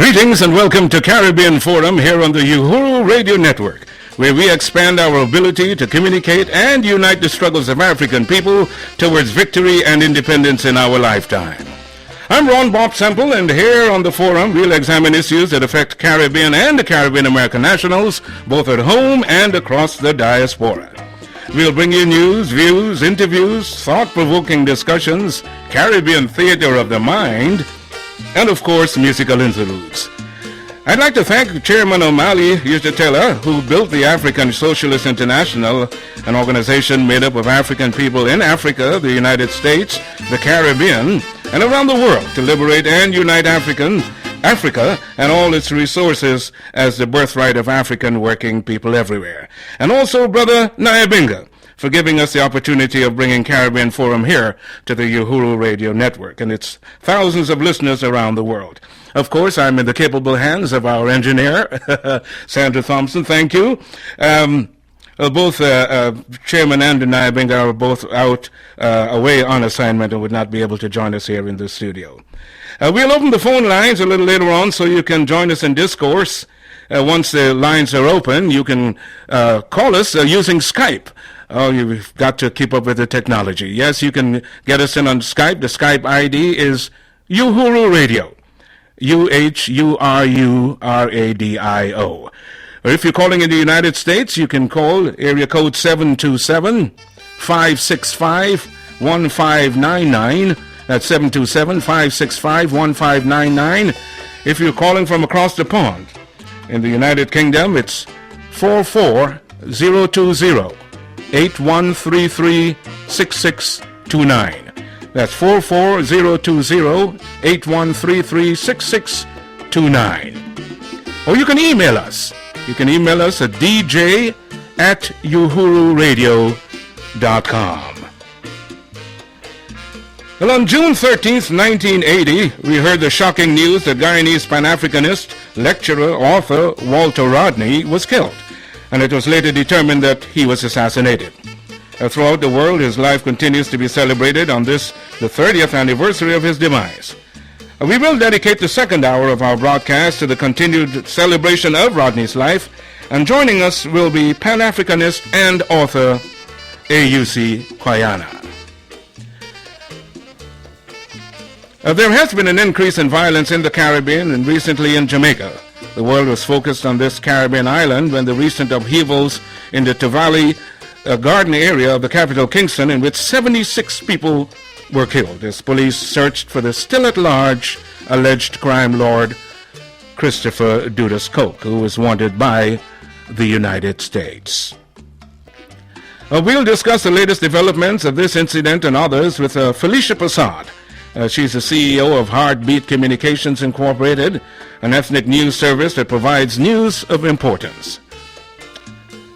Greetings and welcome to Caribbean Forum here on the Uhuru Radio Network, where we expand our ability to communicate and unite the struggles of African people towards victory and independence in our lifetime. I'm Ron Bob Semple, and here on the forum we'll examine issues that affect Caribbean and the Caribbean American nationals, both at home and across the diaspora. We'll bring you news, views, interviews, thought-provoking discussions, Caribbean theater of the mind, and of course, musical interludes. I'd like to thank Chairman O'Malley Yushatella, who built the African Socialist International, an organization made up of African people in Africa, the United States, the Caribbean, and around the world to liberate and unite Africa and all its resources as the birthright of African working people everywhere. And also Brother Nyabinga for giving us the opportunity of bringing Caribbean Forum here to the Uhuru Radio Network and its thousands of listeners around the world. Of course, I'm in the capable hands of our engineer, Sandra Thompson. Thank you. Both Chairman and Nyabinga are both out away on assignment and would not be able to join us here in the studio. We'll open the phone lines a little later on so you can join us in discourse. Once the lines are open, you can call us using Skype. Oh, you've got to keep up with the technology. Yes, you can get us in on Skype. The Skype ID is Uhuru Radio. UHURURADIO. Or if you're calling in the United States, you can call area code 727-565-1599. That's 727-565-1599. If you're calling from across the pond, in the United Kingdom, it's 44020-8133-6629. That's 44020-8133-6629. Or you can email us. You can email us at dj@uhururadio.com. Well, on June 13th, 1980, we heard the shocking news that Guyanese Pan-Africanist, lecturer, author Walter Rodney was killed, and it was later determined that he was assassinated. Throughout the world, his life continues to be celebrated on this, the 30th anniversary of his demise. We will dedicate the second hour of our broadcast to the continued celebration of Rodney's life, and joining us will be Pan-Africanist and author A.U.C. Kwayana. There has been an increase in violence in the Caribbean and recently in Jamaica. The world was focused on this Caribbean island when the recent upheavals in the Tavali garden area of the capital Kingston, in which 76 people were killed as police searched for the still-at-large alleged crime lord Christopher Dudas Coke, who is wanted by the United States. We'll discuss the latest developments of this incident and others with Felicia Passad. She's the CEO of Heartbeat Communications Incorporated, an ethnic news service that provides news of importance.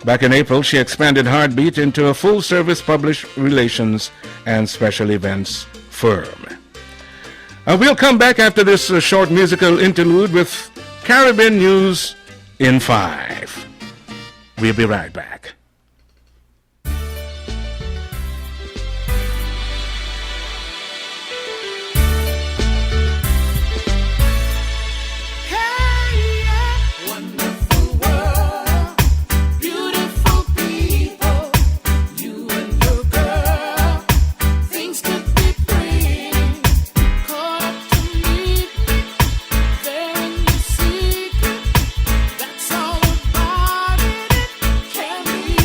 Back in April, she expanded Heartbeat into a full-service public relations and special events firm. We'll come back after this short musical interlude with Caribbean News in 5. We'll be right back. Can be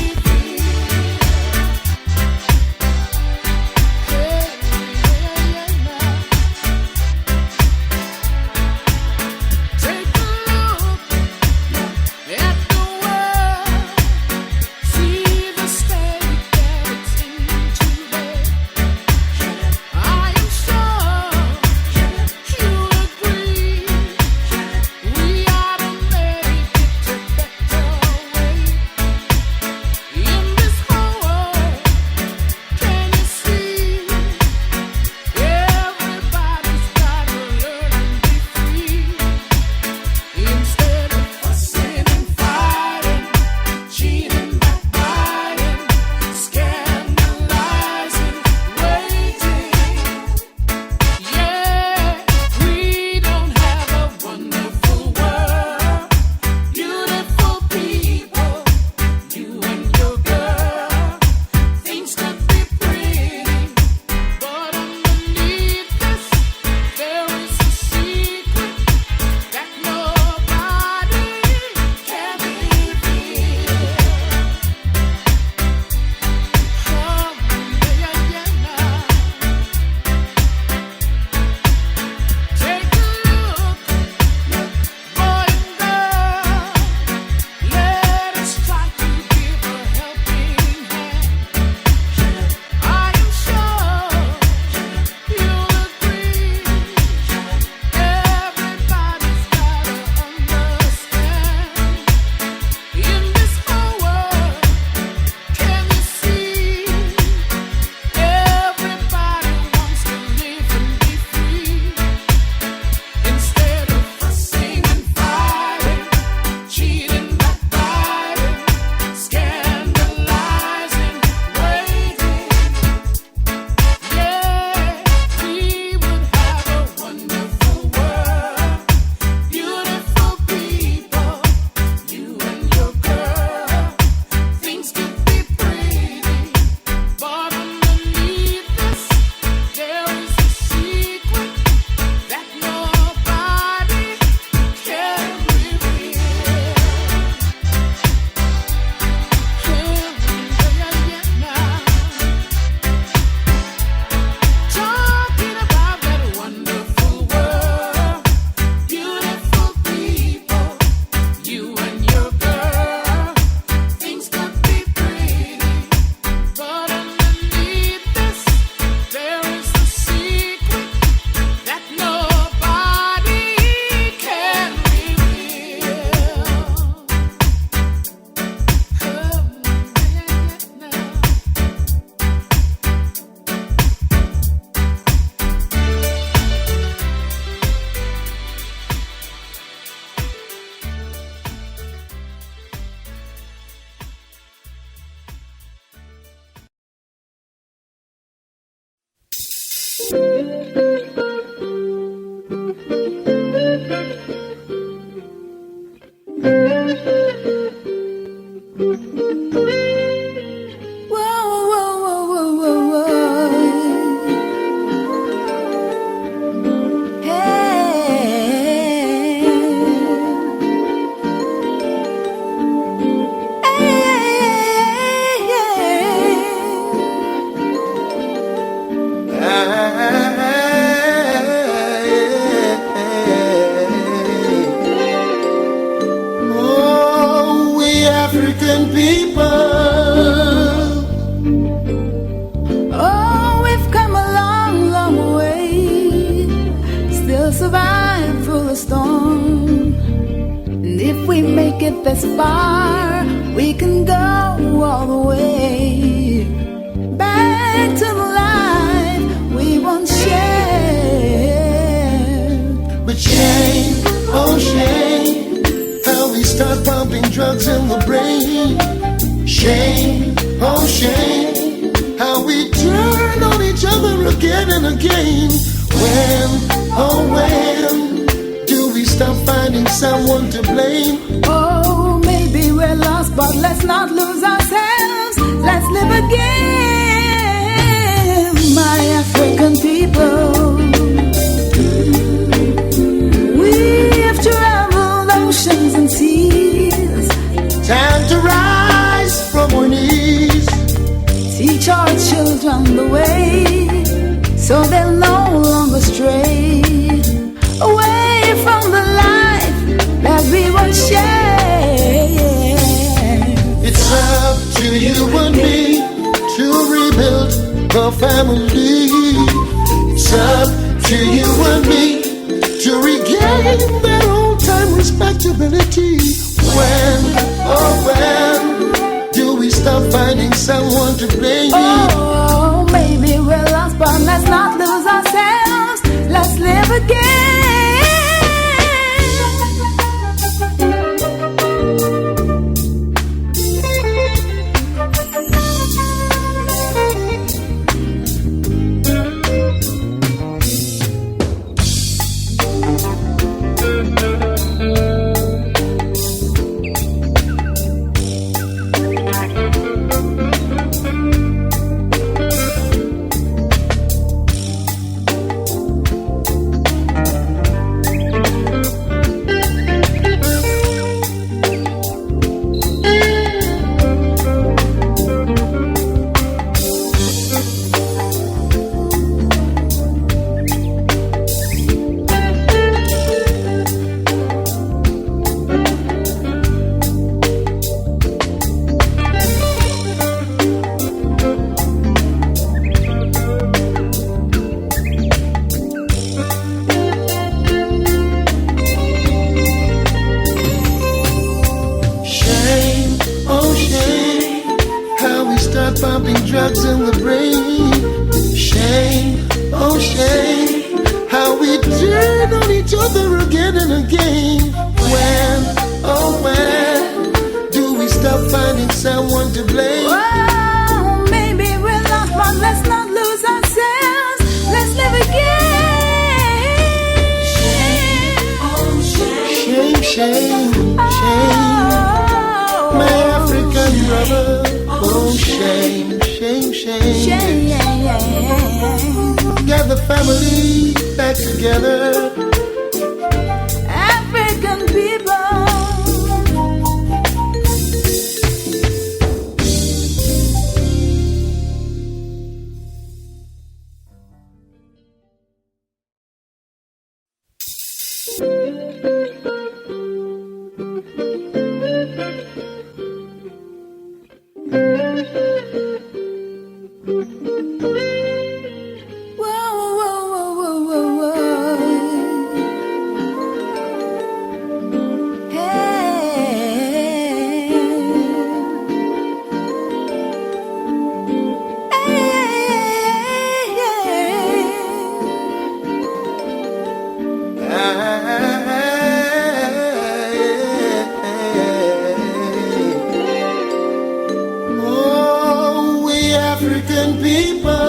African people,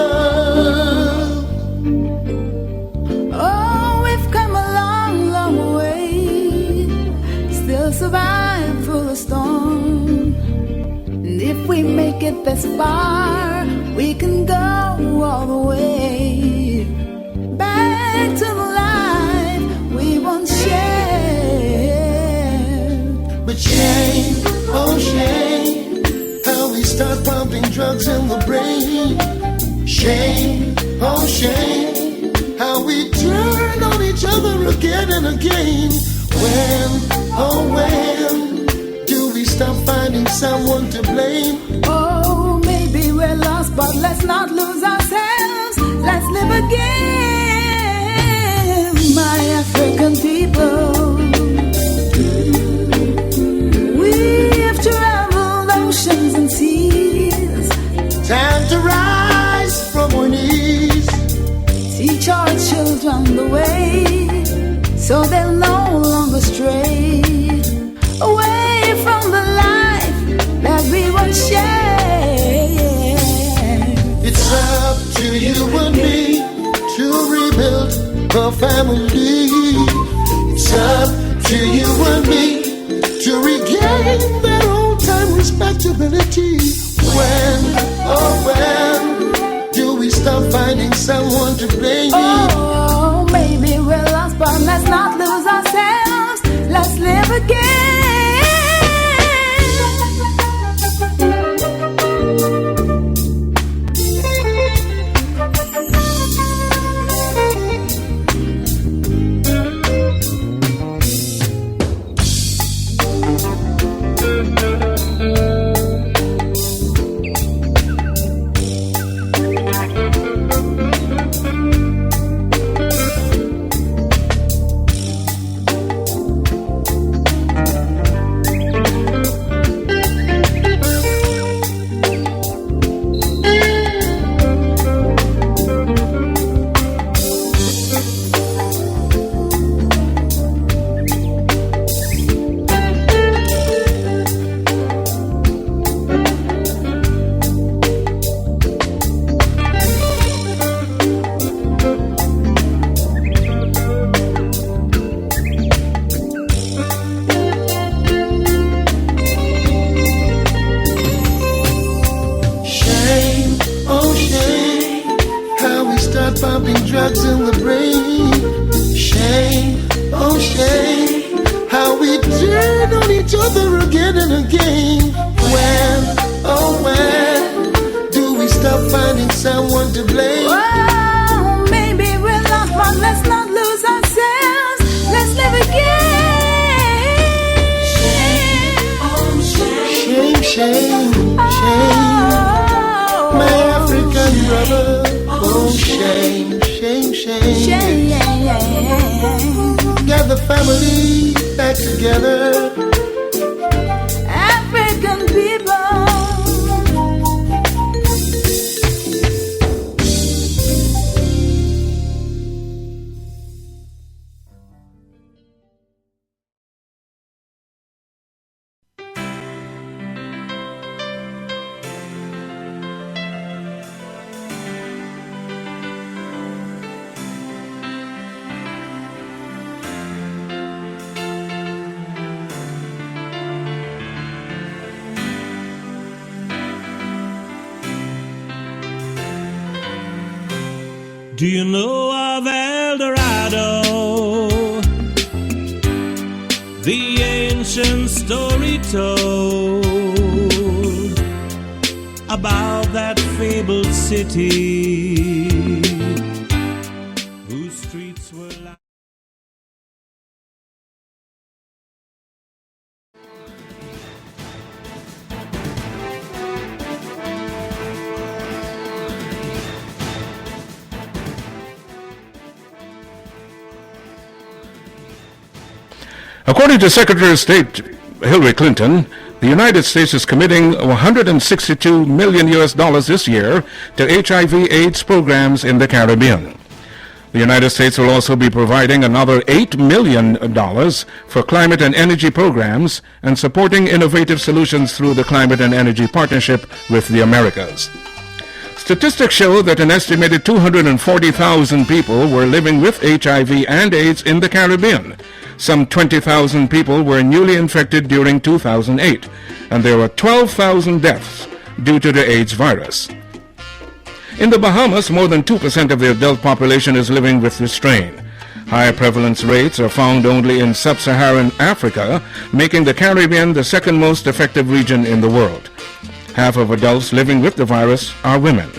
If we make it this far, we can go all the way back to the life we once shared. But shame, oh shame, how we start pumping drugs in the brain. Shame, oh shame, how we turn on each other again and again. When, oh when, do we stop finding someone to blame? Oh, maybe we're lost, but let's not lose ourselves. Let's live again, my African people. We've traveled oceans and seas. Time to rise from our knees. Teach our children the way, so they'll no longer stray away from the life that we once shared. It's up to you and me to rebuild a family. It's up to you and me to regain that old time respectability. When, oh when, do we stop finding someone to blame? Oh, maybe we're lost, but let's not lose ourselves. Let's live again. Pumping drugs in the brain. Shame, oh shame, how we turn on each other again and again. When, oh when, do we stop finding someone to blame? Oh, maybe we're lost, but let's not lose ourselves. Let's live again. Shame, oh shame, shame, shame, my African brother. Oh, shame, shame, shame. Get the family back together. African people. Do you know of El Dorado? The ancient story told about that fabled city whose streets were like... According to Secretary of State Hillary Clinton, the United States is committing $162 million this year to HIV/AIDS programs in the Caribbean. The United States will also be providing another $8 million for climate and energy programs and supporting innovative solutions through the Climate and Energy Partnership with the Americas. Statistics show that an estimated 240,000 people were living with HIV and AIDS in the Caribbean, Some 20,000 people were newly infected during 2008, and there were 12,000 deaths due to the AIDS virus. In the Bahamas, more than 2% of the adult population is living with the strain. Higher prevalence rates are found only in sub-Saharan Africa, making the Caribbean the second most affected region in the world. Half of adults living with the virus are women.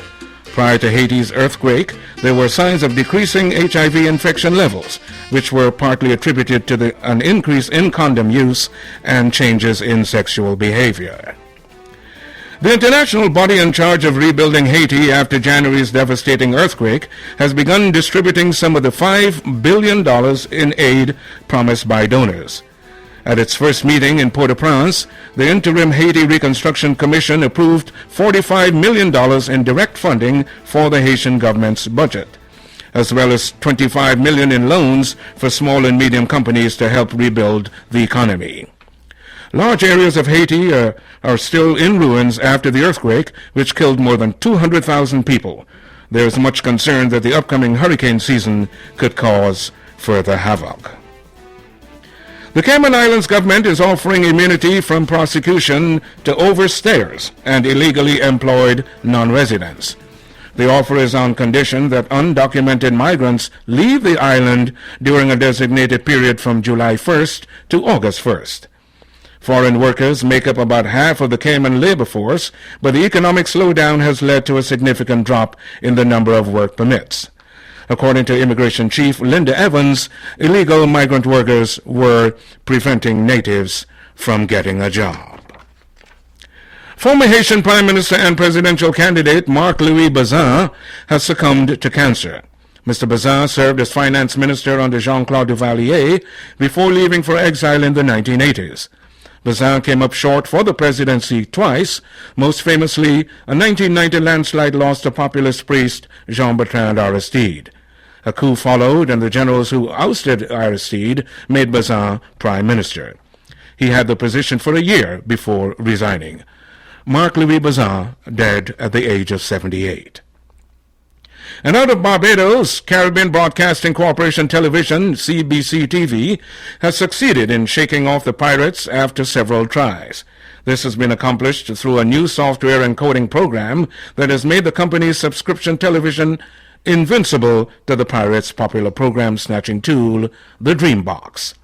Prior to Haiti's earthquake, there were signs of decreasing HIV infection levels, which were partly attributed to an increase in condom use and changes in sexual behavior. The international body in charge of rebuilding Haiti after January's devastating earthquake has begun distributing some of the $5 billion in aid promised by donors. At its first meeting in Port-au-Prince, the Interim Haiti Reconstruction Commission approved $45 million in direct funding for the Haitian government's budget, as well as $25 million in loans for small and medium companies to help rebuild the economy. Large areas of Haiti are still in ruins after the earthquake, which killed more than 200,000 people. There is much concern that the upcoming hurricane season could cause further havoc. The Cayman Islands government is offering immunity from prosecution to overstayers and illegally employed non-residents. The offer is on condition that undocumented migrants leave the island during a designated period from July 1st to August 1st. Foreign workers make up about half of the Cayman labor force, but the economic slowdown has led to a significant drop in the number of work permits. According to Immigration Chief Linda Evans, illegal migrant workers were preventing natives from getting a job. Former Haitian Prime Minister and presidential candidate Marc-Louis Bazin has succumbed to cancer. Mr. Bazin served as finance minister under Jean-Claude Duvalier before leaving for exile in the 1980s. Bazin came up short for the presidency twice, most famously a 1990 landslide loss to populist priest Jean-Bertrand Aristide. A coup followed, and the generals who ousted Aristide made Bazin prime minister. He had the position for a year before resigning. Marc-Louis Bazin died at the age of 78. And out of Barbados, Caribbean Broadcasting Corporation Television, CBC-TV, has succeeded in shaking off the pirates after several tries. This has been accomplished through a new software encoding program that has made the company's subscription television invincible to the pirates' popular program-snatching tool, the Dreambox.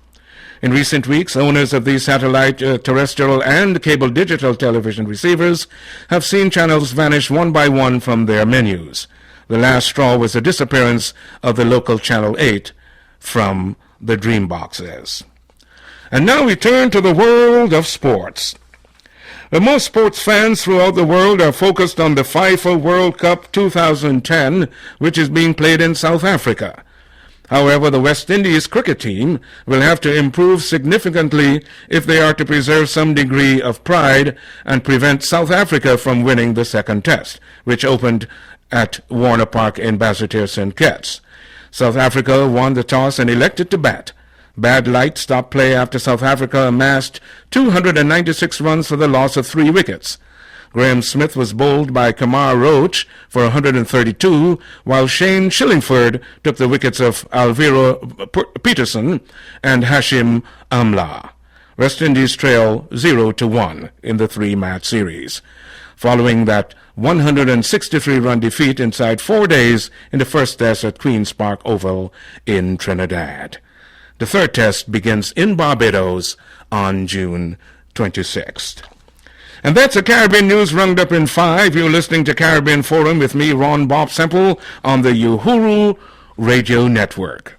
In recent weeks, owners of these satellite, terrestrial, and cable digital television receivers have seen channels vanish one by one from their menus. The last straw was the disappearance of the local Channel 8 from the Dreamboxes. And now we turn to the world of sports. Most sports fans throughout the world are focused on the FIFA World Cup 2010, which is being played in South Africa. However, the West Indies cricket team will have to improve significantly if they are to preserve some degree of pride and prevent South Africa from winning the second test, which opened at Warner Park in Basseterre St. Kitts. South Africa won the toss and elected to bat. Bad light stopped play after South Africa amassed 296 runs for the loss of 3 wickets. Graham Smith was bowled by Kamar Roach for 132, while Shane Shillingford took the wickets of Alvaro Peterson and Hashim Amla. West Indies trail 0-1 in the 3-match series, following that 163-run defeat inside 4 days in the first test at Queen's Park Oval in Trinidad. The third test begins in Barbados on June 26th. And that's the Caribbean News rounded up in 5. You're listening to Caribbean Forum with me, Ron Bob Semple, on the Uhuru Radio Network.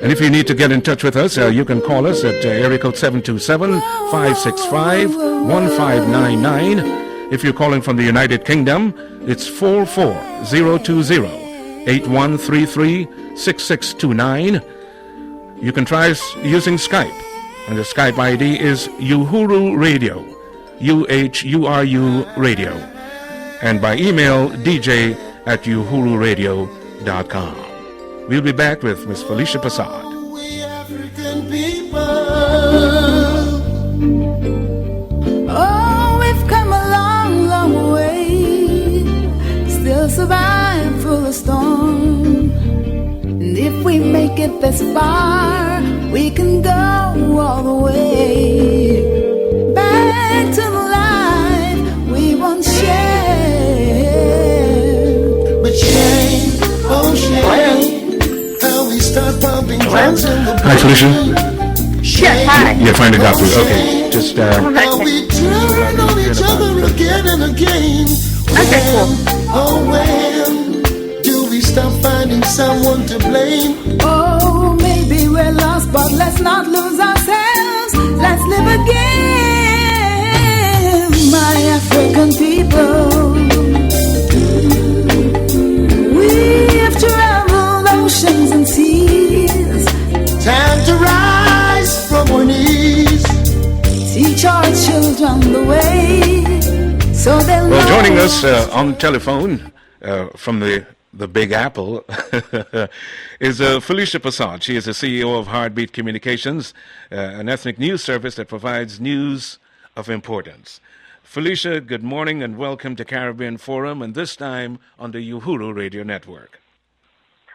And if you need to get in touch with us, you can call us at area code 727-565-1599. If you're calling from the United Kingdom, it's 44020-8133-6629. You can try us using Skype, and the Skype ID is Uhuru Radio, UHURU Radio, and by email dj@uhururadio.com. We'll be back with Miss Felicia Passad. We African people. Oh, we've come survive through the storm. And if we make it this far, we can go all the way back to the life we once shared. But shame, oh shame, how we start pumping drugs in the Hi, Felicia. Yes, hi. Yeah, finally got through. Okay, just how we turn on each other again and again. Okay, cool. Oh, when do we stop finding someone to blame? Oh, maybe we're lost, but let's not lose ourselves. Let's live again, my African people. We've traveled oceans and seas. Time to rise from our knees. Teach our children the way, so they'll well, know. joining us on the telephone from the Big Apple is Felicia Passant. She is the CEO of Heartbeat Communications, an ethnic news service that provides news of importance. Felicia, good morning and welcome to Caribbean Forum, and this time on the Uhuru Radio Network.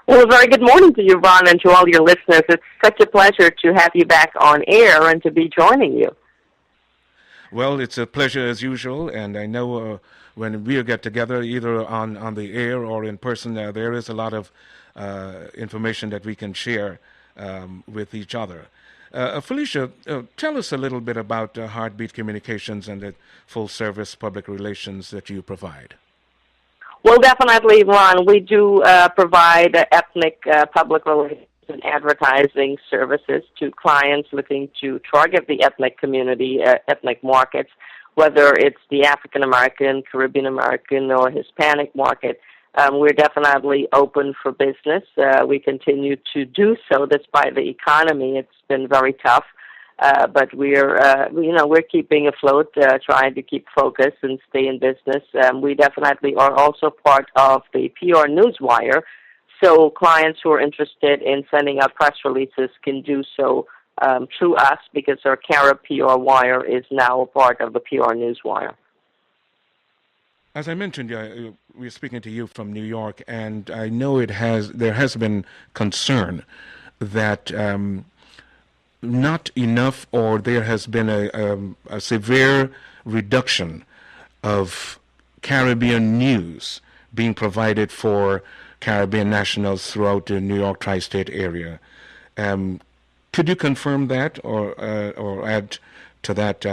Well, a very good morning to you, Ron, and to all your listeners. It's such a pleasure to have you back on air and to be joining you. Well, it's a pleasure as usual, and I know when we get together, either on the air or in person, there is a lot of information that we can share with each other. Felicia, tell us a little bit about Heartbeat Communications and the full-service public relations that you provide. Well, definitely, Ron. We do provide ethnic public relations and advertising services to clients looking to target the ethnic community, ethnic markets, whether it's the African American, Caribbean American, or Hispanic market. We're definitely open for business. We continue to do so despite the economy. It's been very tough, but we're keeping afloat, trying to keep focus and stay in business. We definitely are also part of the PR Newswire, so clients who are interested in sending out press releases can do so through us because our Carib PR Wire is now a part of the PR Newswire. As I mentioned, we're speaking to you from New York, and I know there has been concern that not enough, or there has been a severe reduction of Caribbean news being provided for Caribbean nationals throughout the New York tri-state area. Could you confirm that, or add to that?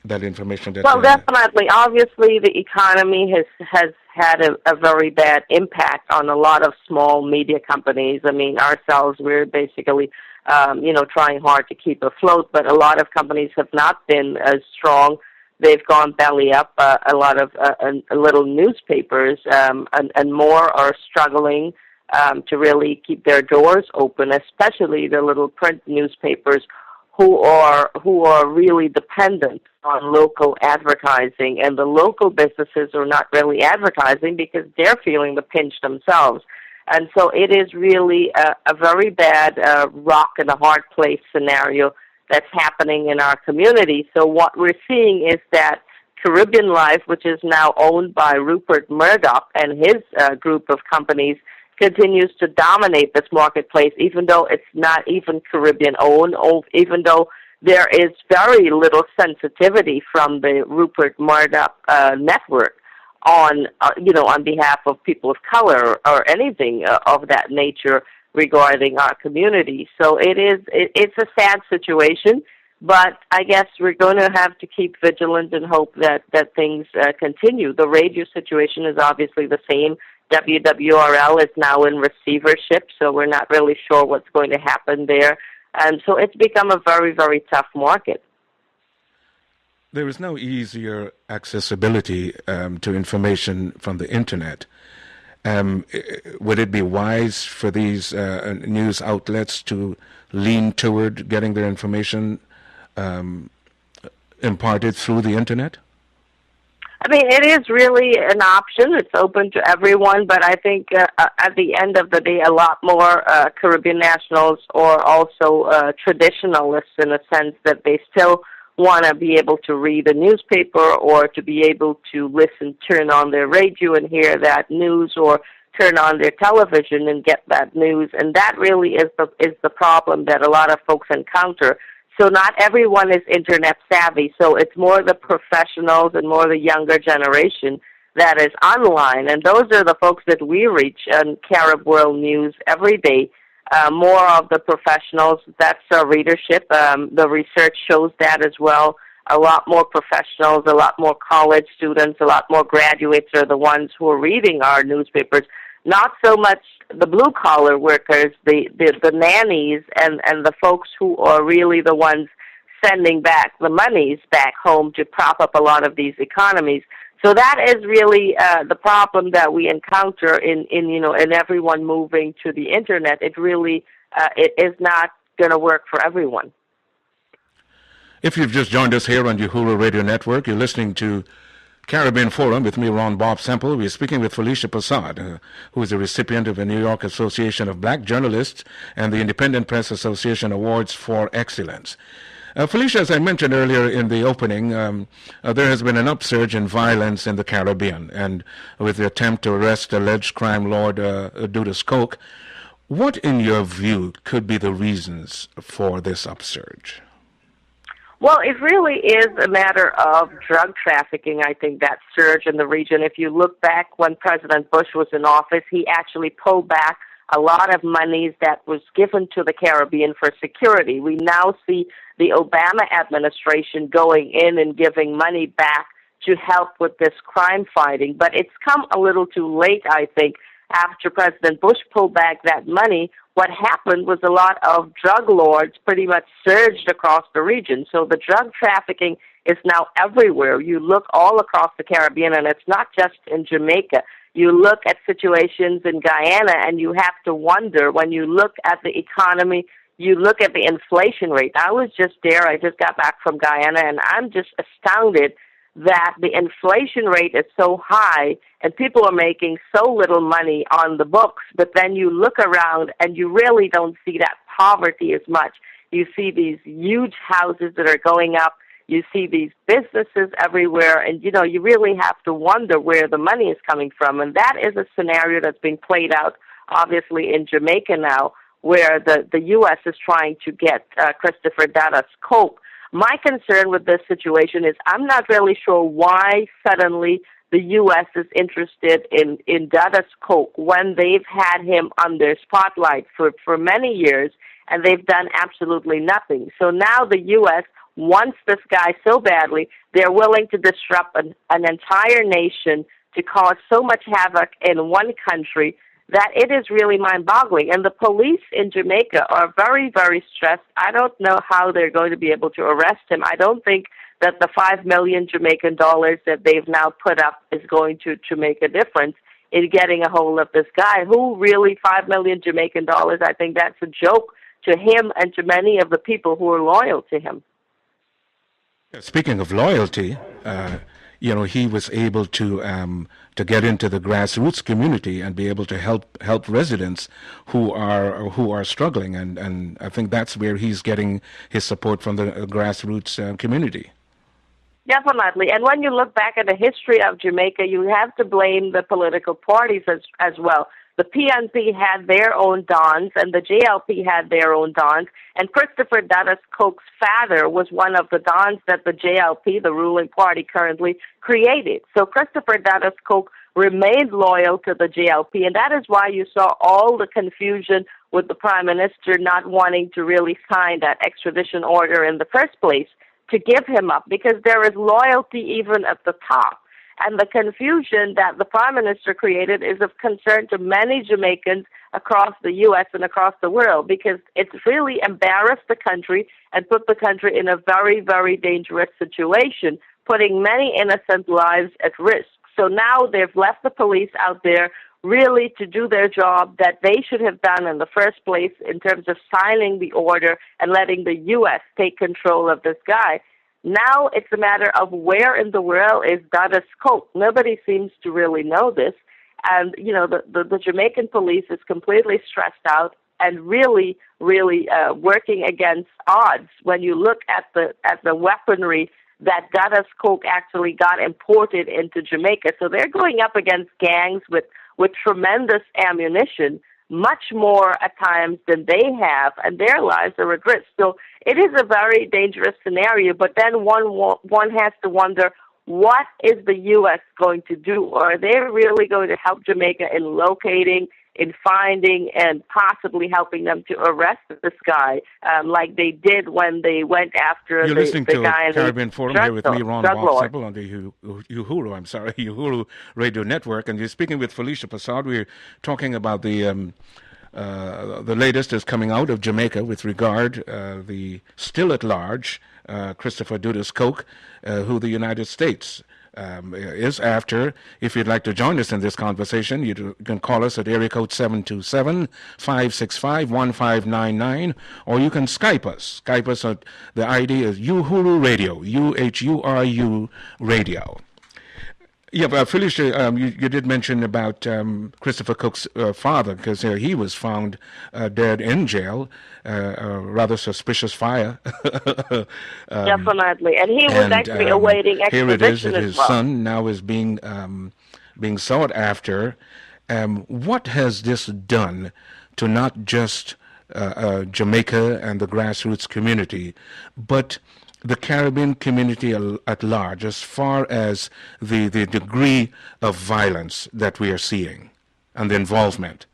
That information that well, definitely. Obviously, the economy has had a very bad impact on a lot of small media companies. I mean, ourselves, we're basically, trying hard to keep afloat, but a lot of companies have not been as strong. They've gone belly up. A lot of little newspapers and more are struggling to really keep their doors open, especially the little print newspapers who are really dependent on local advertising, and the local businesses are not really advertising because they're feeling the pinch themselves. And so it is really a very bad rock and a hard place scenario that's happening in our community. So what we're seeing is that Caribbean Life, which is now owned by Rupert Murdoch and his group of companies, continues to dominate this marketplace, even though it's not even Caribbean-owned, even though there is very little sensitivity from the Rupert Murdoch network on behalf of people of color or anything of that nature regarding our community. So it's a sad situation, but I guess we're going to have to keep vigilant and hope that things continue. The radio situation is obviously the same. WWRL is now in receivership, so we're not really sure what's going to happen there. And so it's become a very, very tough market. There is no easier accessibility to information from the Internet. Would it be wise for these news outlets to lean toward getting their information imparted through the Internet? I mean, it is really an option. It's open to everyone, but I think at the end of the day, a lot more Caribbean nationals are also traditionalists in a sense that they still want to be able to read a newspaper or to be able to turn on their radio and hear that news, or turn on their television and get that news. And that really is the problem that a lot of folks encounter. So not everyone is internet savvy. So it's more the professionals and more the younger generation that is online. And those are the folks that we reach on Carib World News every day. More of the professionals, that's our readership. The research shows that as well. A lot more professionals, a lot more college students, a lot more graduates are the ones who are reading our newspapers. Not so much the blue-collar workers, the nannies, and the folks who are really the ones sending back the monies back home to prop up a lot of these economies. So that is really the problem that we encounter in everyone moving to the internet. It really it is not going to work for everyone. If you've just joined us here on Uhuru Radio Network, you're listening to Caribbean Forum with me, Ron Bob Semple. We're speaking with Felicia Prasad, who is a recipient of the New York Association of Black Journalists and the Independent Press Association Awards for Excellence. Felicia, as I mentioned earlier in the opening, there has been an upsurge in violence in the Caribbean, and with the attempt to arrest alleged crime lord Dudas Coke. What, in your view, could be the reasons for this upsurge? Well, it really is a matter of drug trafficking, I think, that surge in the region. If you look back when President Bush was in office, he actually pulled back a lot of monies that was given to the Caribbean for security. We now see the Obama administration going in and giving money back to help with this crime fighting. But it's come a little too late, I think. After President Bush pulled back that money, what happened was a lot of drug lords pretty much surged across the region. So the drug trafficking is now everywhere. You look all across the Caribbean, and it's not just in Jamaica. You look at situations in Guyana, and you have to wonder, when you look at the economy, you look at the inflation rate. I was just there. I just got back from Guyana, and I'm just astounded that the inflation rate is so high and people are making so little money on the books. But then you look around and you really don't see that poverty as much. You see these huge houses that are going up. You see these businesses everywhere. And, you really have to wonder where the money is coming from. And that is a scenario that's being played out, obviously, in Jamaica now, where the U.S. is trying to get Christopher Dada's Coke. My concern with this situation is I'm not really sure why suddenly the U.S. is interested in Dada's Coke when they've had him under spotlight for many years, and they've done absolutely nothing. So now the U.S. wants this guy so badly, they're willing to disrupt an entire nation to cause so much havoc in one country that it is really mind-boggling. And the police in Jamaica are very, very stressed. I don't know how they're going to be able to arrest him. I don't think that the 5 million Jamaican dollars that they've now put up is going to make a difference in getting a hold of this guy. Who really, 5 million Jamaican dollars, I think that's a joke to him and to many of the people who are loyal to him. Speaking of loyalty, he was able to get into the grassroots community and be able to help residents who are struggling, and I think that's where he's getting his support from the grassroots community. Definitely, and when you look back at the history of Jamaica, you have to blame the political parties as well. The PNP had their own dons, and the JLP had their own dons, and Christopher Dada's Coke's father was one of the dons that the JLP, the ruling party currently, created. So Christopher Dada's Coke remained loyal to the JLP, and that is why you saw all the confusion with the Prime Minister not wanting to really sign that extradition order in the first place to give him up, because there is loyalty even at the top. And the confusion that the Prime Minister created is of concern to many Jamaicans across the U.S. and across the world, because it's really embarrassed the country and put the country in a very, very dangerous situation, putting many innocent lives at risk. So now they've left the police out there really to do their job that they should have done in the first place in terms of signing the order and letting the U.S. take control of this guy. Now it's a matter of where in the world is Dada's Coke. Nobody seems to really know this. And, the Jamaican police is completely stressed out. and really working against odds. When you look at the weaponry that Dada's Coke actually got imported into Jamaica, so they're going up against gangs with tremendous ammunition, much more at times than they have, and their lives are at risk. So it is a very dangerous scenario, but then one has to wonder, what is the U.S. going to do? Are they really going to help Jamaica in locating, in finding, and possibly helping them to arrest this guy, like they did when they went after You're listening the to guy in Caribbean the Forum drug here with me, Ron Bob lord. Semple on the Uhuru Radio Network, and you're speaking with Felicia Passad. We're talking about the latest is coming out of Jamaica with regard the still at large Christopher Dudas Coke, who the United States is after. If you'd like to join us in this conversation, you can call us at area code 727-565-1599, or you can Skype us. Skype us at the ID is Uhuru Radio, UHURU Radio. Yeah, Felicia, you did mention about Christopher Cook's father, because he was found dead in jail, a rather suspicious fire. Definitely, and he was actually awaiting extradition. Here it is that as his well. son now is being sought after. What has this done to not just Jamaica and the grassroots community, but the Caribbean community at large, as far as the degree of violence that we are seeing and the involvement?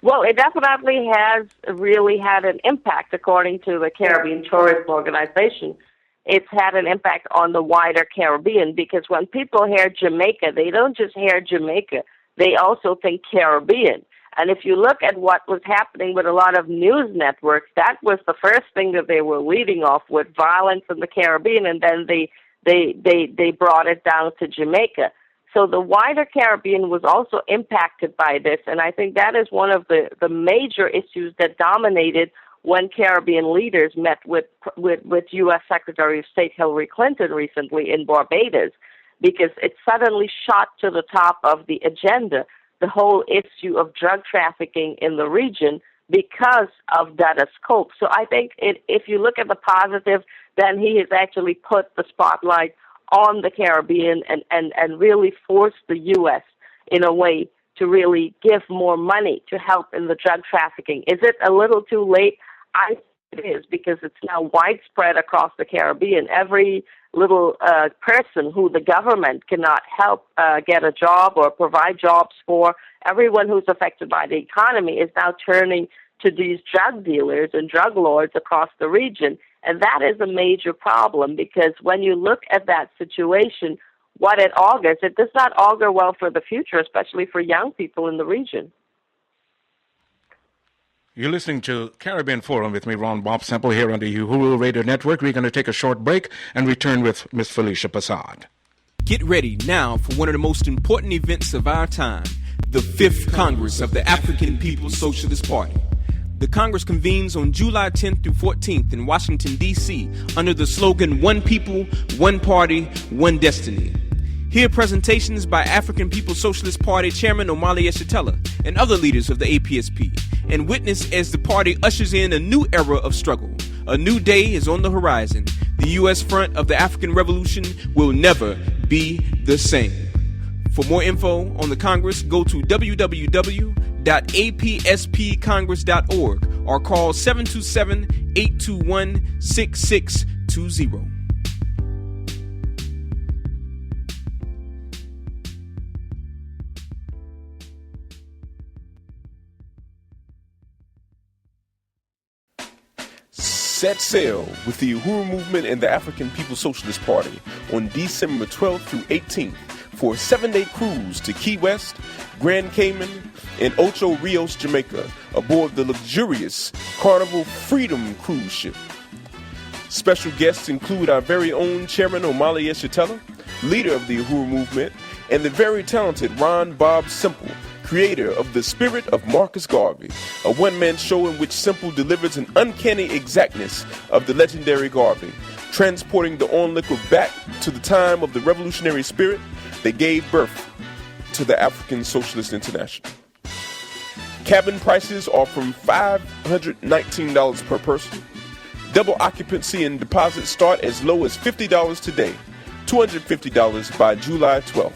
Well, it definitely has really had an impact, according to the Caribbean Tourism Organization. It's had an impact on the wider Caribbean, because when people hear Jamaica, they don't just hear Jamaica, they also think Caribbean. And if you look at what was happening with a lot of news networks, that was the first thing that they were leading off with, violence in the Caribbean, and then they brought it down to Jamaica. So the wider Caribbean was also impacted by this, and I think that is one of the major issues that dominated when Caribbean leaders met with U.S. Secretary of State Hillary Clinton recently in Barbados, because it suddenly shot to the top of the agenda, the whole issue of drug trafficking in the region, because of Dada's Coke. So I think if you look at the positive, then he has actually put the spotlight on the Caribbean and really forced the U.S. in a way to really give more money to help in the drug trafficking. Is it a little too late? I think it is, because it's now widespread across the Caribbean. Every little person who the government cannot help get a job or provide jobs for, everyone who's affected by the economy is now turning to these drug dealers and drug lords across the region. And that is a major problem, because when you look at that situation, what it augurs, it does not augur well for the future, especially for young people in the region. You're listening to Caribbean Forum with me, Ron Bob Semple, here on the Uhuru Radio Network. We're going to take a short break and return with Miss Felicia Passad. Get ready now for one of the most important events of our time, the 5th Congress of the African People's Socialist Party. The Congress convenes on July 10th through 14th in Washington, D.C. under the slogan, One People, One Party, One Destiny. Hear presentations by African People's Socialist Party Chairman Omali Yeshitela and other leaders of the APSP, and witness as the party ushers in a new era of struggle. A new day is on the horizon. The U.S. front of the African Revolution will never be the same. For more info on the Congress, go to www.apspcongress.org or call 727-821-6620. Set sail with the Uhuru Movement and the African People's Socialist Party on December 12th through 18th for a 7-day cruise to Key West, Grand Cayman, and Ocho Rios, Jamaica, aboard the luxurious Carnival Freedom cruise ship. Special guests include our very own Chairman Omali Yeshitela, leader of the Uhuru Movement, and the very talented Ron Bob Semple, creator of The Spirit of Marcus Garvey, a one-man show in which Semple delivers an uncanny exactness of the legendary Garvey, transporting the onlooker back to the time of the revolutionary spirit that gave birth to the African Socialist International. Cabin prices are from $519 per person. Double occupancy and deposits start as low as $50 today, $250 by July 12th.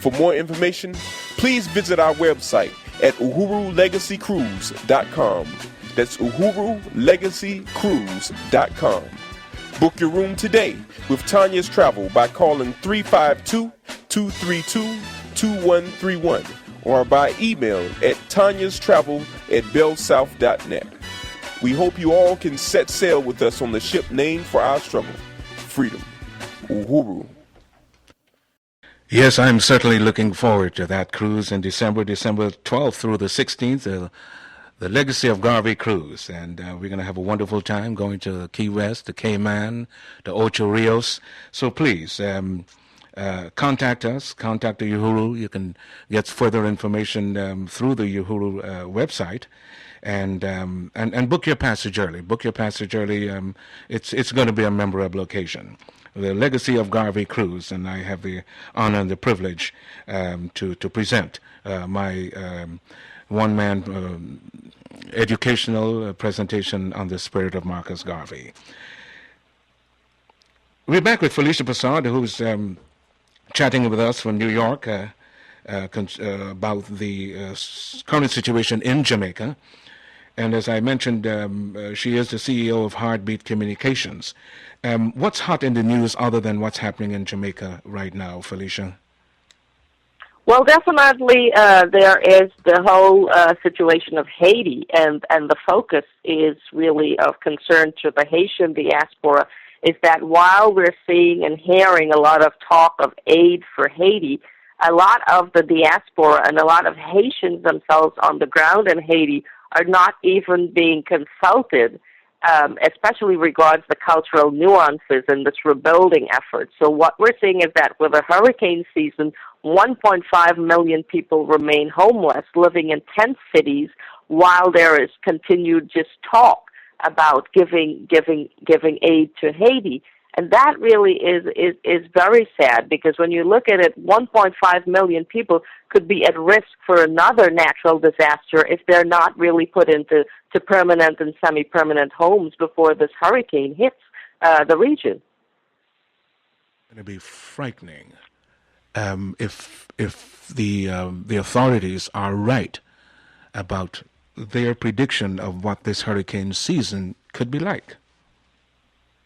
For more information, please visit our website at uhurulegacycruise.com. That's uhurulegacycruise.com. Book your room today with Tanya's Travel by calling 352-232-2131 or by email at tanyastravel@bellsouth.net. We hope you all can set sail with us on the ship named for our struggle, freedom, Uhuru. Yes, I'm certainly looking forward to that cruise in December 12th through the 16th, the Legacy of Garvey cruise. And we're going to have a wonderful time going to Key West, to Cayman, to Ocho Rios. So please, contact us, contact the Uhuru. You can get further information through the Uhuru website. And book your passage early. Book your passage early. It's going to be a memorable occasion. The Legacy of Garvey cruise, and I have the honor and the privilege to present my one-man educational presentation on the spirit of Marcus Garvey. We're back with Felicia Passard, who's chatting with us from New York about the current situation in Jamaica. And as I mentioned, she is the CEO of Heartbeat Communications. What's hot in the news other than what's happening in Jamaica right now, Felicia? Well, definitely there is the whole situation of Haiti, and the focus is really of concern to the Haitian diaspora, is that while we're seeing and hearing a lot of talk of aid for Haiti, a lot of the diaspora and a lot of Haitians themselves on the ground in Haiti are not even being consulted, especially regards the cultural nuances in this rebuilding effort. So what we're seeing is that with a hurricane season, 1.5 million people remain homeless, living in tent cities, while there is continued just talk about giving aid to Haiti. And that really is very sad, because when you look at it, 1.5 million people could be at risk for another natural disaster if they're not really put into permanent and semi-permanent homes before this hurricane hits the region. It's going to be frightening if the authorities are right about their prediction of what this hurricane season could be like.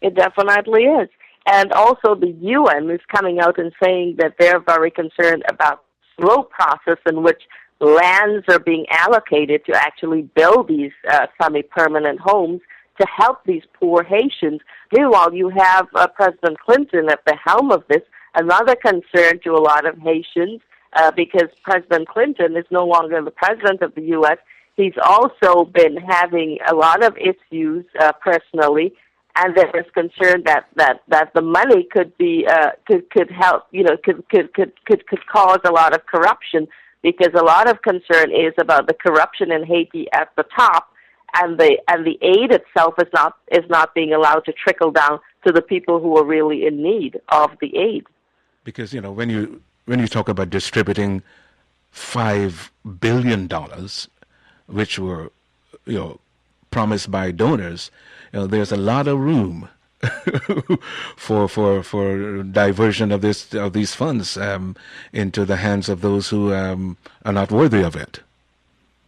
It definitely is. And also the UN is coming out and saying that they're very concerned about the slow process in which lands are being allocated to actually build these semi-permanent homes to help these poor Haitians. Meanwhile, you have President Clinton at the helm of this, another concern to a lot of Haitians, because President Clinton is no longer the president of the U.S. He's also been having a lot of issues personally, and there is concern that the money could be could help, could cause a lot of corruption, because a lot of concern is about the corruption in Haiti at the top, and the aid itself is not being allowed to trickle down to the people who are really in need of the aid. Because when you talk about distributing $5 billion, which were promised by donors, there's a lot of room for diversion of these funds into the hands of those who are not worthy of it.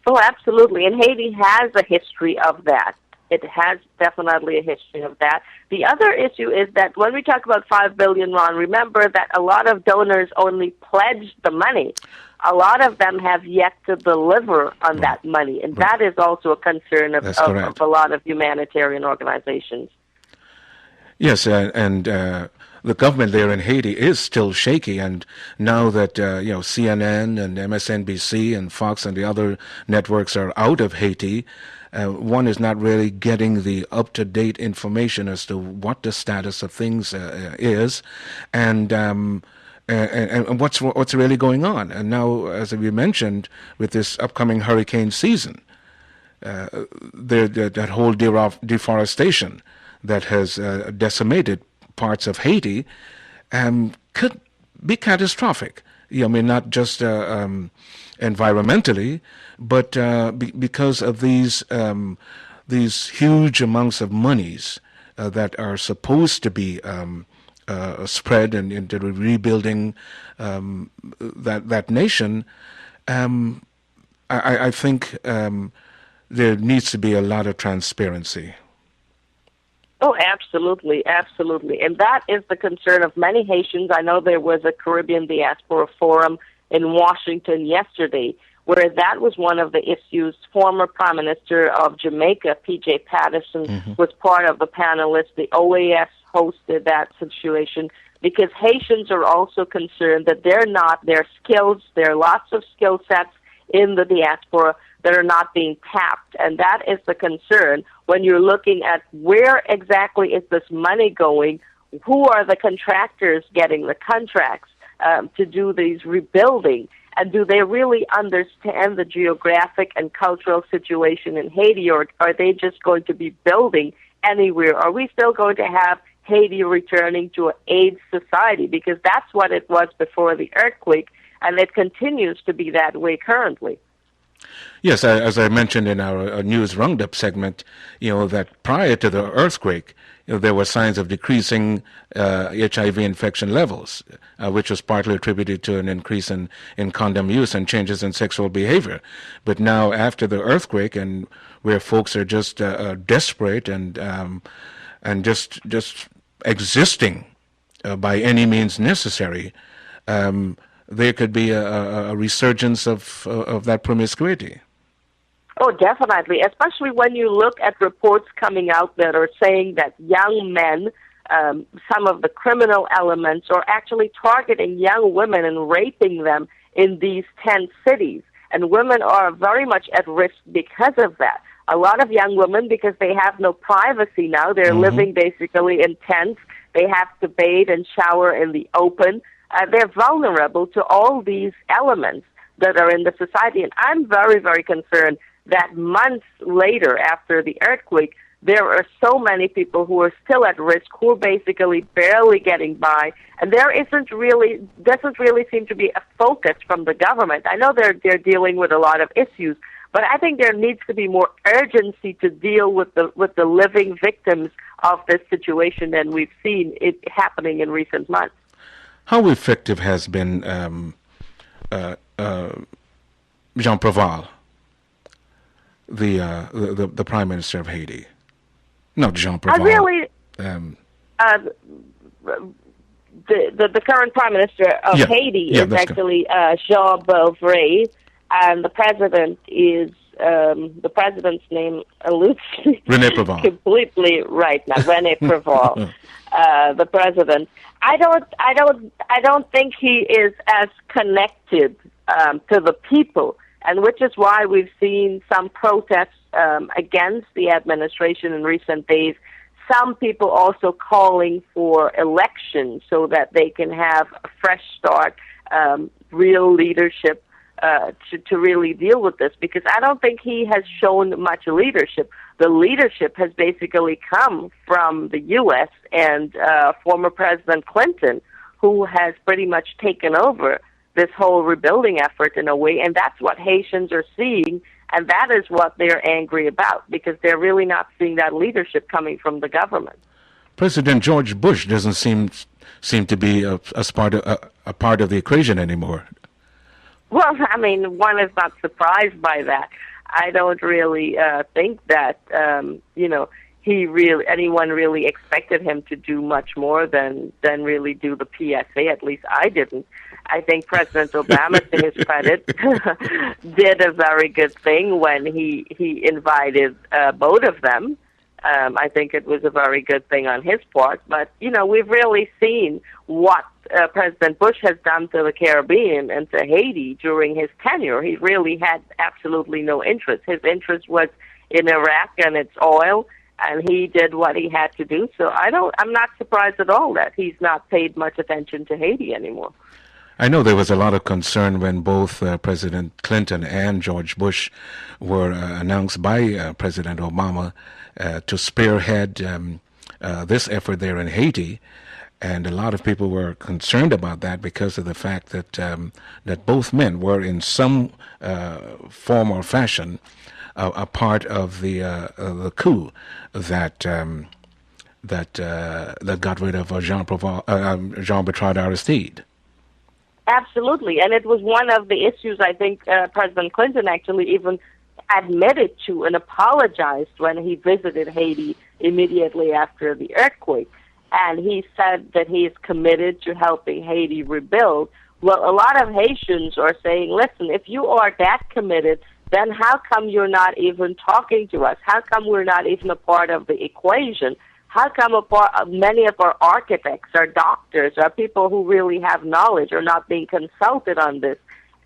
Oh, absolutely. And Haiti has a history of that. It has definitely a history of that. The other issue is that when we talk about $5 billion, Ron, remember that a lot of donors only pledged the money. A lot of them have yet to deliver on that money, and that is also a concern of a lot of humanitarian organizations. Yes, and the government there in Haiti is still shaky, and now that CNN and MSNBC and Fox and the other networks are out of Haiti, one is not really getting the up-to-date information as to what the status of things is, and what's really going on. And now, as we mentioned, with this upcoming hurricane season, that whole deforestation that has decimated parts of Haiti could be catastrophic. Not just environmentally, but because of these huge amounts of monies that are supposed to be spread and into rebuilding that nation. I think there needs to be a lot of transparency. Oh, absolutely, absolutely. And that is the concern of many Haitians. I know there was a Caribbean Diaspora Forum in Washington yesterday where that was one of the issues. Former Prime Minister of Jamaica, P.J. Patterson, was part of the panelists. The OAS hosted that situation because Haitians are also concerned that there are skills, there are lots of skill sets in the diaspora that are not being tapped. And that is the concern when you're looking at where exactly is this money going, who are the contractors getting the contracts to do these rebuilding, and do they really understand the geographic and cultural situation in Haiti, or are they just going to be building anywhere? Are we still going to have Haiti returning to an AIDS society? Because that's what it was before the earthquake, and it continues to be that way currently. Yes, as I mentioned in our news roundup segment, that prior to the earthquake, there were signs of decreasing HIV infection levels, which was partly attributed to an increase in condom use and changes in sexual behavior. But now, after the earthquake, and where folks are just desperate and just existing by any means necessary, there could be a resurgence of that promiscuity. Oh, definitely, especially when you look at reports coming out that are saying that young men, some of the criminal elements, are actually targeting young women and raping them in these 10 cities. And women are very much at risk because of that. A lot of young women, because they have no privacy now, they're living basically in tents. They have to bathe and shower in the open. They're vulnerable to all these elements that are in the society. And I'm very, very concerned that months later, after the earthquake, there are so many people who are still at risk, who are basically barely getting by, and there doesn't really seem to be a focus from the government. I know they're dealing with a lot of issues, but I think there needs to be more urgency to deal with the living victims of this situation than we've seen it happening in recent months. How effective has been Jean Proval, the Prime Minister of Haiti? Not Jean Proval. The current Prime Minister of Haiti is actually Jean Beauvray, and the president is the president's name eludes me. René Proval. Completely right now, René Proval, the president. I don't think he is as connected to the people, and which is why we've seen some protests against the administration in recent days. Some people also calling for elections so that they can have a fresh start, real leadership to really deal with this, because I don't think he has shown much leadership. The leadership has basically come from the U.S. and former President Clinton, who has pretty much taken over this whole rebuilding effort in a way, and that's what Haitians are seeing, and that is what they're angry about, because they're really not seeing that leadership coming from the government. President George Bush doesn't seem to be a part of the equation anymore. Well, I mean, one is not surprised by that. I don't really think that anyone really expected him to do much more than really do the PSA. At least I didn't. I think President Obama, to his credit, did a very good thing when he invited both of them. I think it was a very good thing on his part. But, we've really seen what President Bush has done to the Caribbean and to Haiti during his tenure. He really had absolutely no interest. His interest was in Iraq and its oil, and he did what he had to do. So I'm not surprised at all that he's not paid much attention to Haiti anymore. I know there was a lot of concern when both President Clinton and George Bush were announced by President Obama to spearhead this effort there in Haiti. And a lot of people were concerned about that because of the fact that that both men were in some form or fashion a part of the coup that that got rid of Jean-Bertrand Aristide. Absolutely, and it was one of the issues I think President Clinton actually even admitted to and apologized when he visited Haiti immediately after the earthquake. And he said that he is committed to helping Haiti rebuild. Well, a lot of Haitians are saying, listen, if you are that committed, then how come you're not even talking to us? How come we're not even a part of the equation? How come many of our architects, our doctors, our people who really have knowledge are not being consulted on this?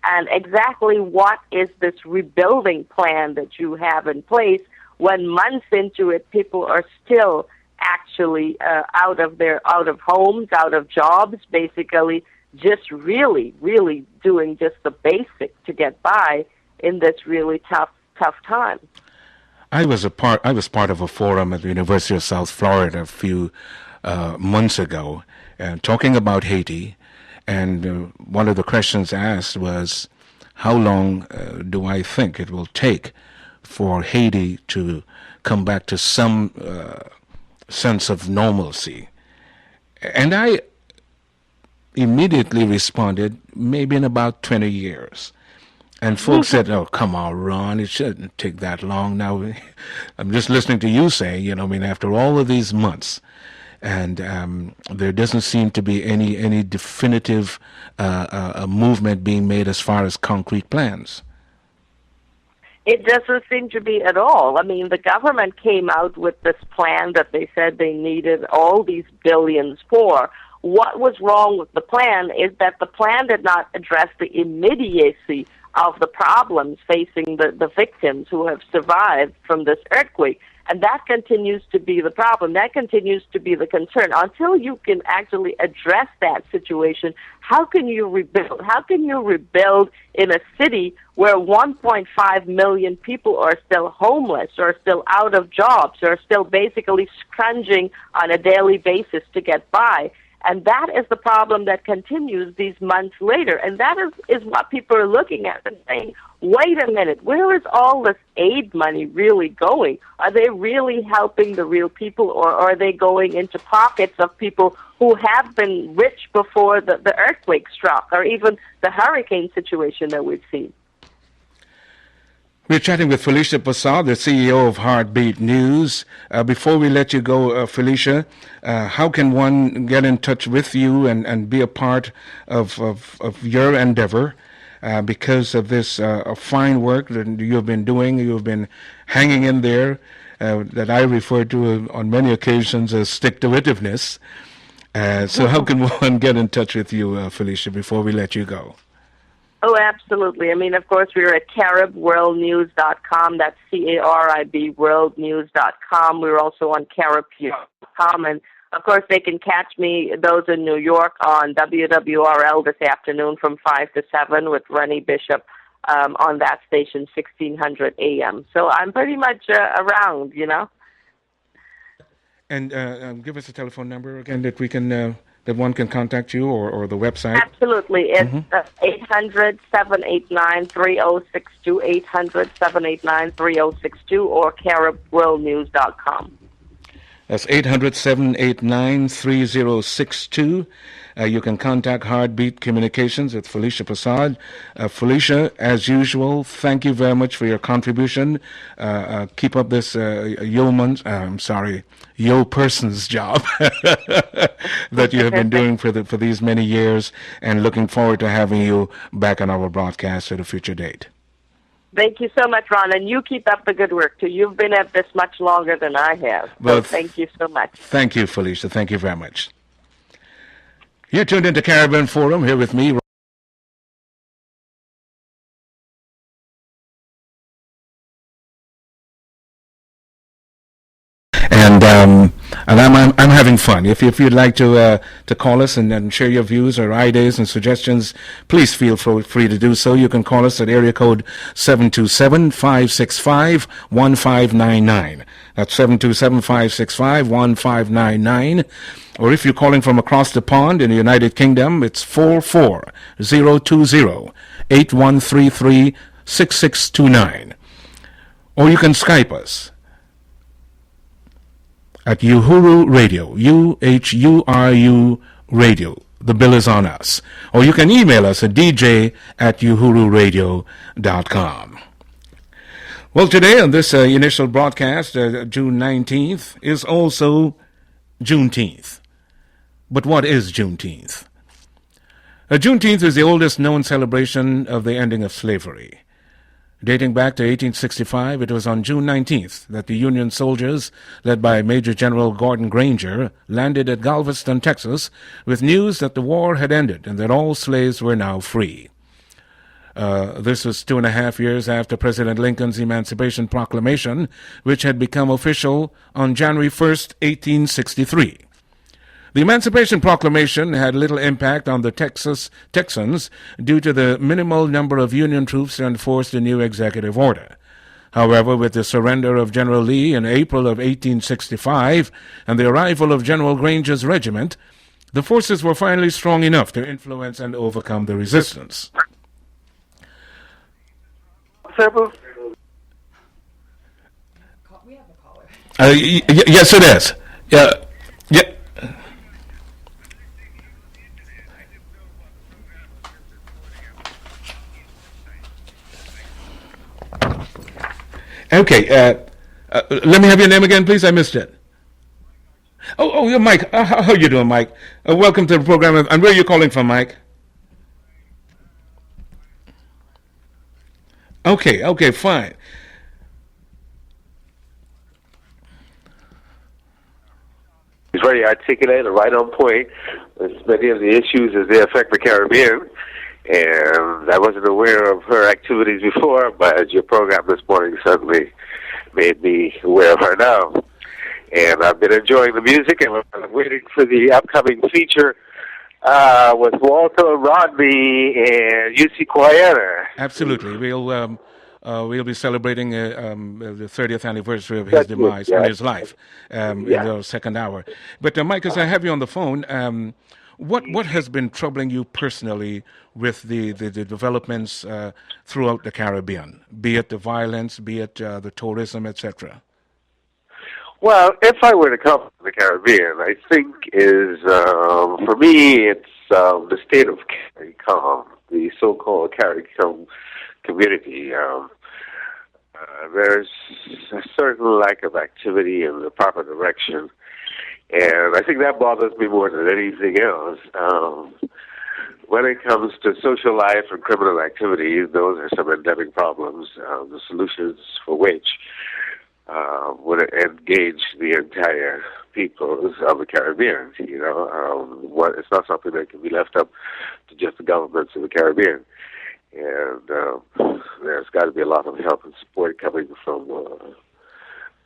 And exactly what is this rebuilding plan that you have in place when months into it, people are still actually out of homes, out of jobs, basically just really doing just the basic to get by in this really tough time. I was part of a forum at the University of South Florida a few months ago, talking about Haiti, and one of the questions asked was, how long do I think it will take for Haiti to come back to some sense of normalcy? And I immediately responded, maybe in about 20 years. And folks said, oh, come on, Ron, it shouldn't take that long. Now, I'm just listening to you say, after all of these months, and there doesn't seem to be any definitive movement being made as far as concrete plans. It doesn't seem to be at all. I mean, the government came out with this plan that they said they needed all these billions for. What was wrong with the plan is that the plan did not address the immediacy of the problems facing the victims who have survived from this earthquake. And that continues to be the problem. That continues to be the concern. Until you can actually address that situation, how can you rebuild? How can you rebuild in a city where 1.5 million people are still homeless, or still out of jobs, or still basically scrounging on a daily basis to get by? And that is the problem that continues these months later. And that is what people are looking at and saying, wait a minute, where is all this aid money really going? Are they really helping the real people, or are they going into pockets of people who have been rich before the earthquake struck, or even the hurricane situation that we've seen? We're chatting with Felicia Passad, the CEO of Heartbeat News. Before we let you go, Felicia, how can one get in touch with you and be a part of your endeavor because of this fine work that you've been doing? You've been hanging in there, that I refer to on many occasions as stick-to-itiveness. So how can one get in touch with you, Felicia, before we let you go? Oh, absolutely. I mean, of course, we're at CaribWorldNews.com. That's CARIB worldnews.com. We're also on Carib.com. And, of course, they can catch me, those in New York, on WWRL this afternoon from 5 to 7 with Rennie Bishop on that station, 1600 a.m. So I'm pretty much around, And give us a telephone number again that we can... that one can contact you, or the website? Absolutely. It's 800-789-3062, 800-789-3062, or CaribWorldNews.com. That's 800-789-3062. You can contact Heartbeat Communications with Felicia Passad. Felicia, as usual, thank you very much for your contribution. Keep up this yo person's job that you have been doing for these many years, and looking forward to having you back on our broadcast at a future date. Thank you so much, Ron, and you keep up the good work, too. You've been at this much longer than I have, so thank you so much. Thank you, Felicia. Thank you very much. You're tuned into Caribbean Forum, here with me, and I'm having fun. If you'd like to call us and share your views or ideas and suggestions, please feel free to do so. You can call us at area code 727-565-1599. That's 727-565-1599. Or if you're calling from across the pond in the United Kingdom, it's 44020-8133-6629. Or you can Skype us at Uhuru Radio, UHURU Radio. The bill is on us. Or you can email us at dj@uhururadio.com. Well, today on this initial broadcast, June 19th, is also Juneteenth. But what is Juneteenth? Juneteenth is the oldest known celebration of the ending of slavery. Dating back to 1865, it was on June 19th that the Union soldiers, led by Major General Gordon Granger, landed at Galveston, Texas, with news that the war had ended and that all slaves were now free. This was 2.5 years after President Lincoln's Emancipation Proclamation, which had become official on January 1st, 1863. The Emancipation Proclamation had little impact on the Texans due to the minimal number of Union troops to enforce the new executive order. However, with the surrender of General Lee in April of 1865 and the arrival of General Granger's regiment, the forces were finally strong enough to influence and overcome the resistance. Yes, it is. Yeah. Okay, let me have your name again, please. I missed it. Oh, you're Mike. How are you doing, Mike? Welcome to the program. And where are you calling from, Mike? Okay, fine. He's very articulate and right on point with many of the issues as they affect the Caribbean. And I wasn't aware of her activities before, but your program this morning certainly made me aware of her now. And I've been enjoying the music, and I'm waiting for the upcoming feature with Walter Rodney and UC Quiana. Absolutely. We'll be celebrating the 30th anniversary of his demise and his life in the second hour. But Mike, as I have you on the phone, what has been troubling you personally with the developments throughout the Caribbean, be it the violence, be it the tourism, etc.? Well, if I were to come to the Caribbean, I think for me, it's the state of CARICOM, the so-called CARICOM community. There's a certain lack of activity in the proper direction. And I think that bothers me more than anything else. When it comes to social life and criminal activities, those are some endemic problems, the solutions for which would engage the entire peoples of the Caribbean. It's not something that can be left up to just the governments of the Caribbean. And there's got to be a lot of help and support coming from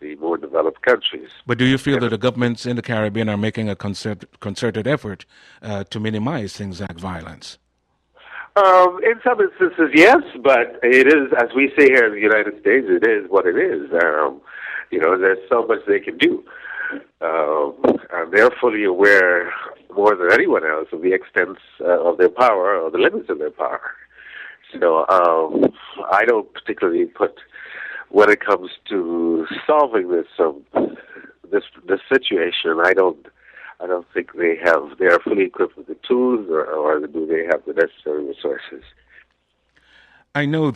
the more developed countries. But do you feel that the governments in the Caribbean are making a concerted effort to minimize things like violence? In some instances, yes, but it is, as we say here in the United States, it is what it is. There's so much they can do. And they're fully aware, more than anyone else, of the extent of their power or the limits of their power. So I don't particularly put, when it comes to solving this situation, I don't think they are fully equipped with the tools, or do they have the necessary resources. I know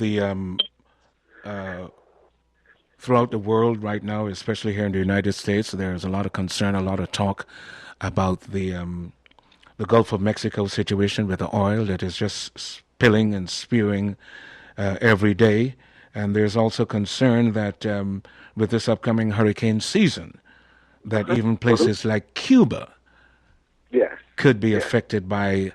throughout the world right now, especially here in the United States, there's a lot of concern, a lot of talk about the Gulf of Mexico situation with the oil that is just spilling and spewing every day. And there's also concern that with this upcoming hurricane season, that even places like Cuba could be affected by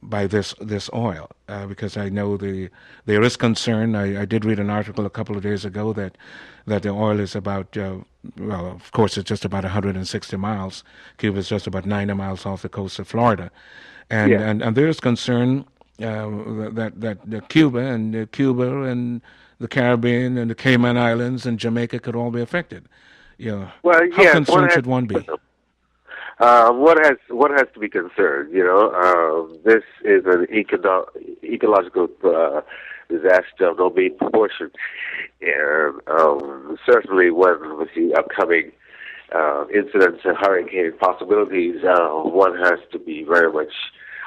by this oil, because I know there is concern. I did read an article a couple of days ago that the oil is about, well, of course, it's just about 160 miles. Cuba is just about 90 miles off the coast of Florida. And there is concern that Cuba and the Caribbean and the Cayman Islands and Jamaica could all be affected. Well, how concerned should one be? One has to be concerned. This is an ecological disaster of no mean proportion, and certainly with the upcoming incidents and hurricane possibilities, one has to be very much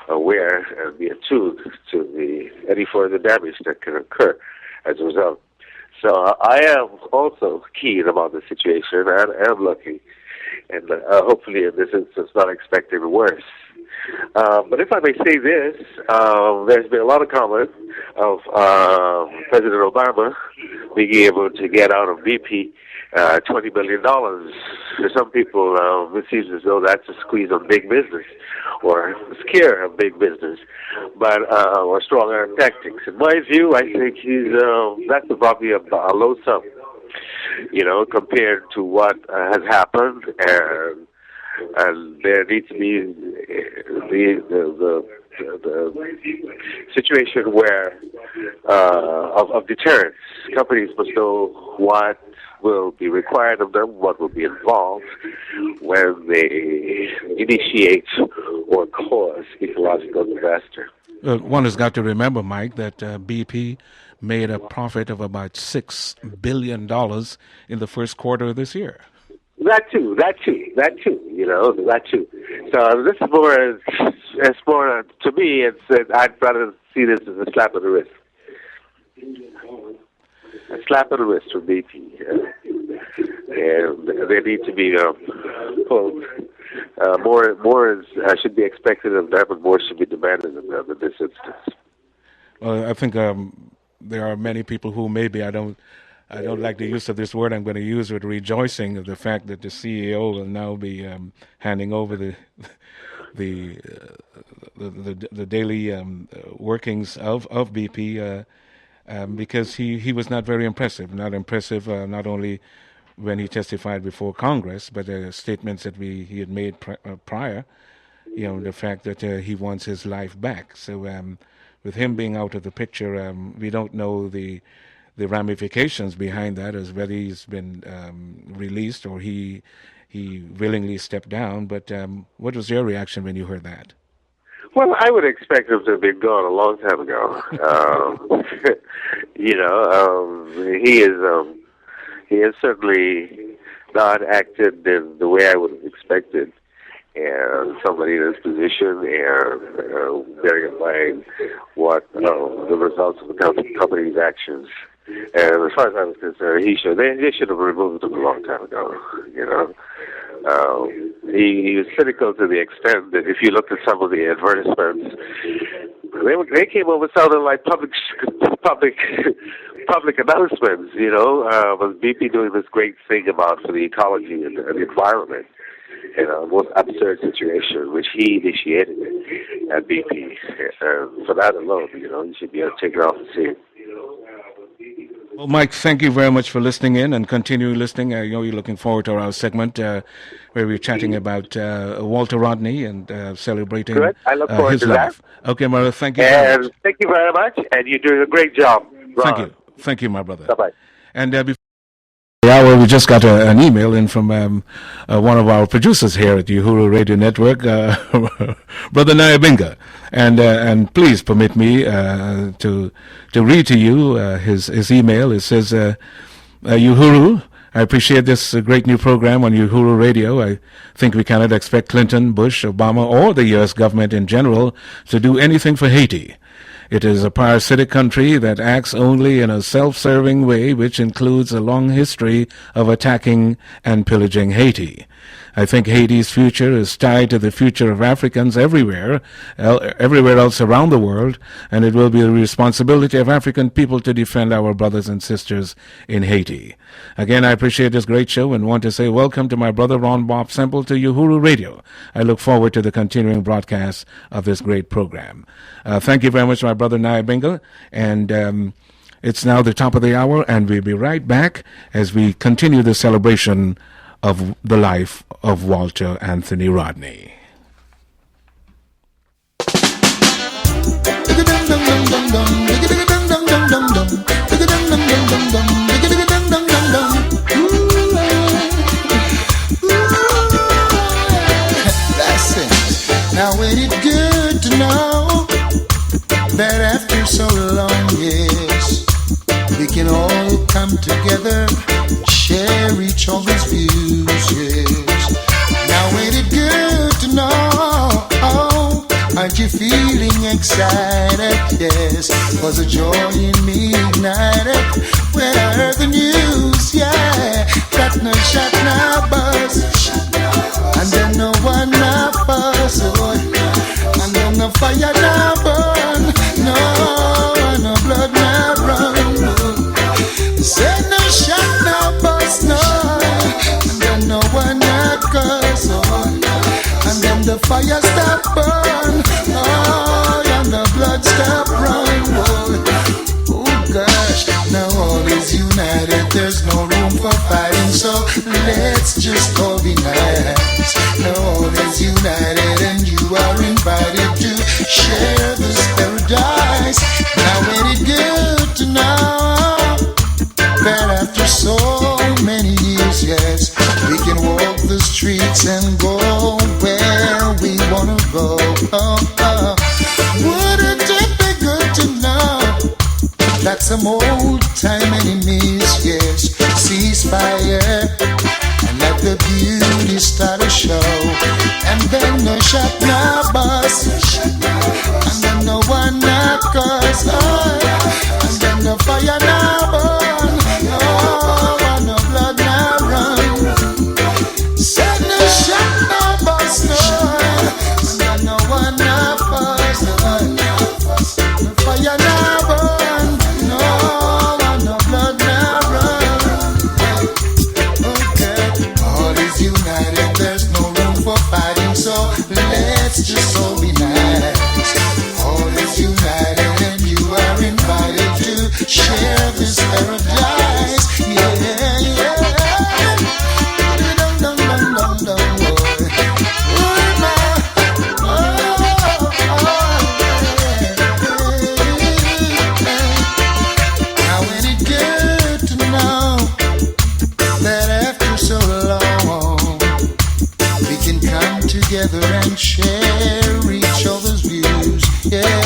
aware and be attuned to any further damage that can occur as a result. So I am also keen about the situation and am looking, and hopefully in this instance not expecting worse. But if I may say this, there's been a lot of comment of President Obama being able to get out of BP $20 billion. For some people, it seems as though that's a squeeze on big business or a scare of big business, but or strong arm tactics. In my view, I think that's probably a low sum, compared to what has happened, and there needs to be the situation where of deterrence. Companies must know what will be required of them, what will be involved when they initiate or cause ecological disaster. One has got to remember, Mike, that BP made a profit of about $6 billion in the first quarter of this year. That too. So this is more to me. I'd rather see this as a slap on the wrist. A slap on the wrist from BP, and they need to be pulled. More should be expected of them, and more should be demanded of them in this instance. Well, I think there are many people who maybe I don't like the use of this word. I'm going to use it, rejoicing of the fact that the CEO will now be handing over the daily workings of BP, because he was not very impressive. Not impressive, not only when he testified before Congress, but the statements that he had made prior. The fact that he wants his life back. So with him being out of the picture, we don't know the ramifications behind that, as whether he's been released or he willingly stepped down. But what was your reaction when you heard that? Well, I would expect him to have been gone a long time ago. He has certainly not acted in the way I would have expected, and somebody in his position, and bearing in mind what the results of the company's actions. And as far as I was concerned, they should have removed him a long time ago. He was cynical to the extent that if you look at some of the advertisements, they came over sounding like public announcements. Was BP doing this great thing for the ecology and the environment? Most absurd situation, which he initiated at BP. For that alone, you should be able to take it off the scene. Well, Mike, thank you very much for listening in and continue listening. I know you're looking forward to our segment where we're chatting about Walter Rodney and celebrating Good. I look forward his to life. That. Okay, my brother, thank you very much. Thank you very much, and you're doing a great job, Ron. Thank you, my brother. Bye-bye. And before the hour, we just got an email in from one of our producers here at the Uhuru Radio Network, Brother Nyabinga. And please permit me to read to you his email. It says, Uhuru, I appreciate this great new program on Uhuru Radio. I think we cannot expect Clinton, Bush, Obama, or the U.S. government in general to do anything for Haiti. It is a parasitic country that acts only in a self-serving way, which includes a long history of attacking and pillaging Haiti. I think Haiti's future is tied to the future of Africans everywhere else around the world, and it will be the responsibility of African people to defend our brothers and sisters in Haiti. Again, I appreciate this great show and want to say welcome to my brother Ron Bob Semple to Uhuru Radio. I look forward to the continuing broadcast of this great program. Thank you very much, my brother Nyabinga, and it's now the top of the hour, and we'll be right back as we continue the celebration of the life of Walter Anthony Rodney. That's it. Now ain't it good to know that after so long years we can all come together, share each other's views, yes. Now ain't it good to know, aren't you feeling excited, yes, was the joy in me ignited when I heard the news, yeah, that no shot, no buzz, and then no one, no fuss, and then no fire, no burn, no, and no blood, no run. Say no shot, no bust, no, and then no one not goes on, and then the fire stop burn, oh, and the blood stop run, oh gosh, now all is united, there's no room for fighting, so let's just organize. Now all is united and you are invited to share this paradise. Now ain't it good to know that after so many years, yes, we can walk the streets and go where we wanna go. Wouldn't it be good to know that some old time enemies, yes, cease fire and let the beauty start a show, and then no shot, no bus, and then no one not cause, and then the fire no burn, oh, and no blood no run. Said no shot, no bus, no, and then no one no fuss, the fire no burn, no, and no blood no run. Okay, all is united, there's no room for fighting, so let's just all be nice. All is united and you are invited to share this paradise. Yeah, yeah. Dum, dum, dum, dum, dum, boy. Oh, my. Oh, now ain't it good to know that after so long we can come together and share each other's views, yeah.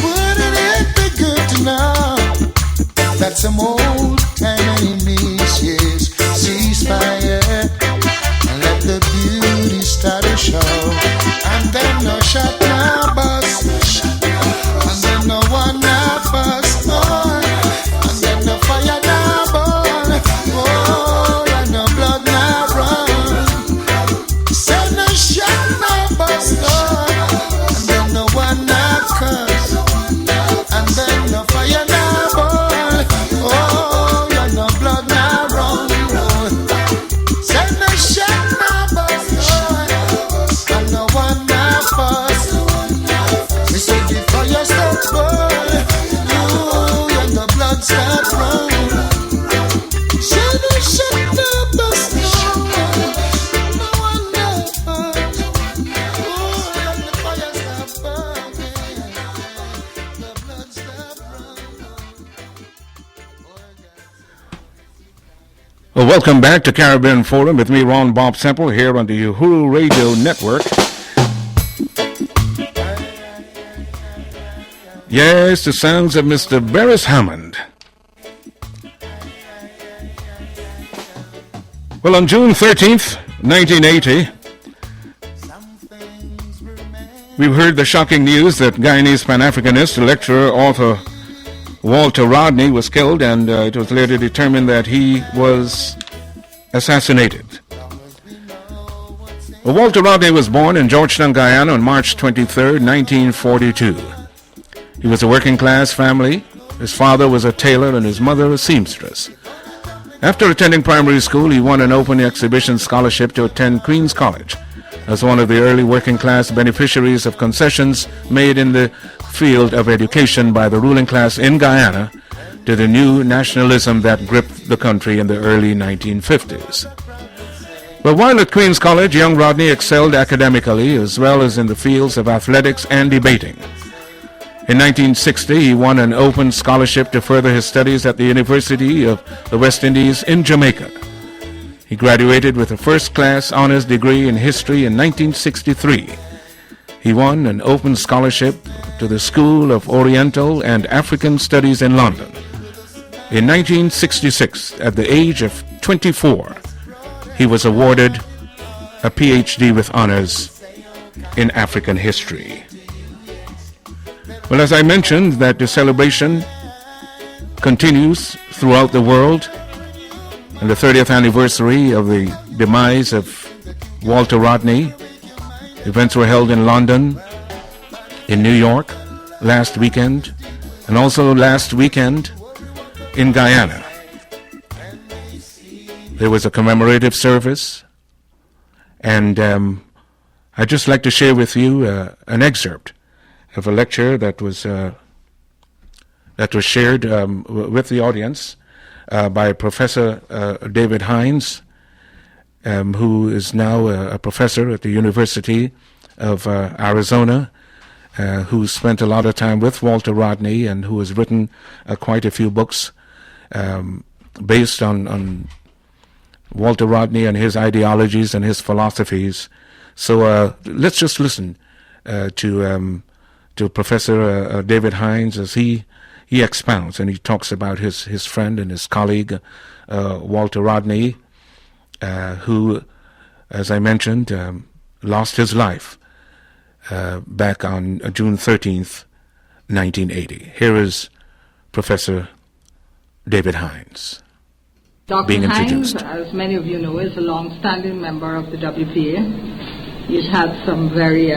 Wouldn't it be good to know that some old time enemies, yes, cease fire and let the beauty start a show, and then no shot, no bus, and then no one, no fuss, oh, and then no fire, no burn, oh, and no blood, no run. Say no shot, no bus, no, and then no one, no curse, and then no fire, no burn, oh, and no blood, no run. Say no shot, no bus, no, and no one, no fuss. Me say the fire stop burn, oh, and the blood stop run. Say no shot, no bus, no one, no fuss. Oh, and the fire stop burning, the blood stop run. Well, welcome back to Caribbean Forum with me, Ron Bob Semple, here on the Uhuru Radio Network. Yes, the sounds of Mr. Beres Hammond. Well, on June 13th, 1980, we've heard the shocking news that Guyanese Pan-Africanist, lecturer, author Walter Rodney was killed, and it was later determined that he was assassinated. Well, Walter Rodney was born in Georgetown, Guyana on March 23, 1942. He was a working-class family. His father was a tailor and his mother a seamstress. After attending primary school, he won an open exhibition scholarship to attend Queen's College as one of the early working-class beneficiaries of concessions made in the field of education by the ruling class in Guyana to the new nationalism that gripped the country in the early 1950s. But while at Queen's College, young Rodney excelled academically as well as in the fields of athletics and debating. In 1960, he won an open scholarship to further his studies at the University of the West Indies in Jamaica. He graduated with a first-class honors degree in history in 1963. He won an open scholarship to the School of Oriental and African Studies in London. In 1966, at the age of 24, he was awarded a PhD with honors in African history. Well, as I mentioned, that the celebration continues throughout the world, and the 30th anniversary of the demise of Walter Rodney. Events were held in London, in New York last weekend, and also last weekend in Guyana. There was a commemorative service, and I'd just like to share with you an excerpt of a lecture that was shared with the audience by Professor David Hines, who is now a professor at the University of Arizona, who spent a lot of time with Walter Rodney and who has written quite a few books based on Walter Rodney and his ideologies and his philosophies. So let's just listen to Professor David Hines as he expounds and he talks about his friend and his colleague Walter Rodney, who, as I mentioned, lost his life back on June 13th, 1980. Here is Professor David Hines. Dr. Being introduced. Hines, as many of you know, is a long-standing member of the WPA. He's had some very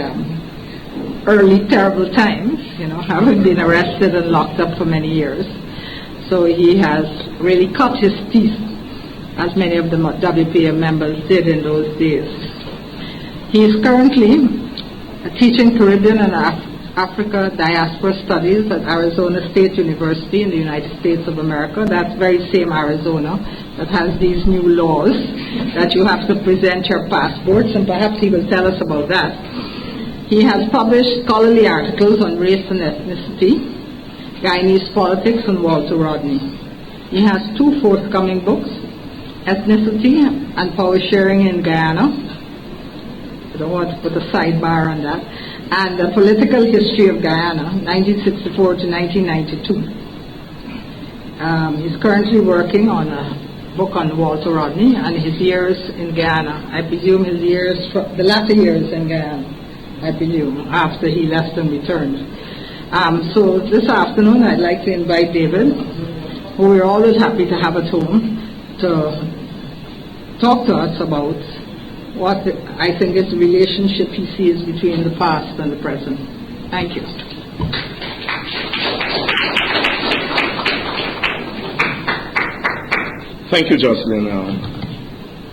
early terrible times, having been arrested and locked up for many years. So he has really cut his teeth, as many of the WPA members did in those days. He is currently teaching Caribbean and Africa Diaspora Studies at Arizona State University in the United States of America. That's very same Arizona that has these new laws that you have to present your passports, and perhaps he will tell us about that. He has published scholarly articles on race and ethnicity, Guyanese politics, and Walter Rodney. He has 2 forthcoming books, Ethnicity and Power Sharing in Guyana. I don't want to put a sidebar on that. And the Political History of Guyana, 1964 to 1992. He's currently working on a book on Walter Rodney and his years in Guyana. I presume his years, the latter years in Guyana, I presume, after he left and returned. So this afternoon I'd like to invite David, who we're always happy to have at home, to talk to us about what I think is the relationship he sees between the past and the present. Thank you. Thank you, Jocelyn,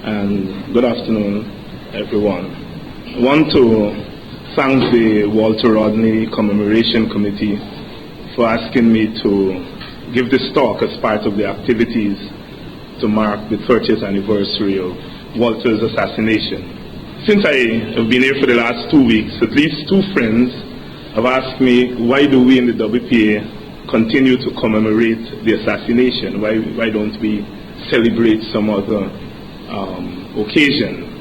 and good afternoon, everyone. I want to thank the Walter Rodney Commemoration Committee for asking me to give this talk as part of the activities to mark the 30th anniversary of Walter's assassination. Since I have been here for the last 2 weeks, at least 2 friends have asked me, why do we in the WPA continue to commemorate the assassination? Why don't we celebrate some other occasion?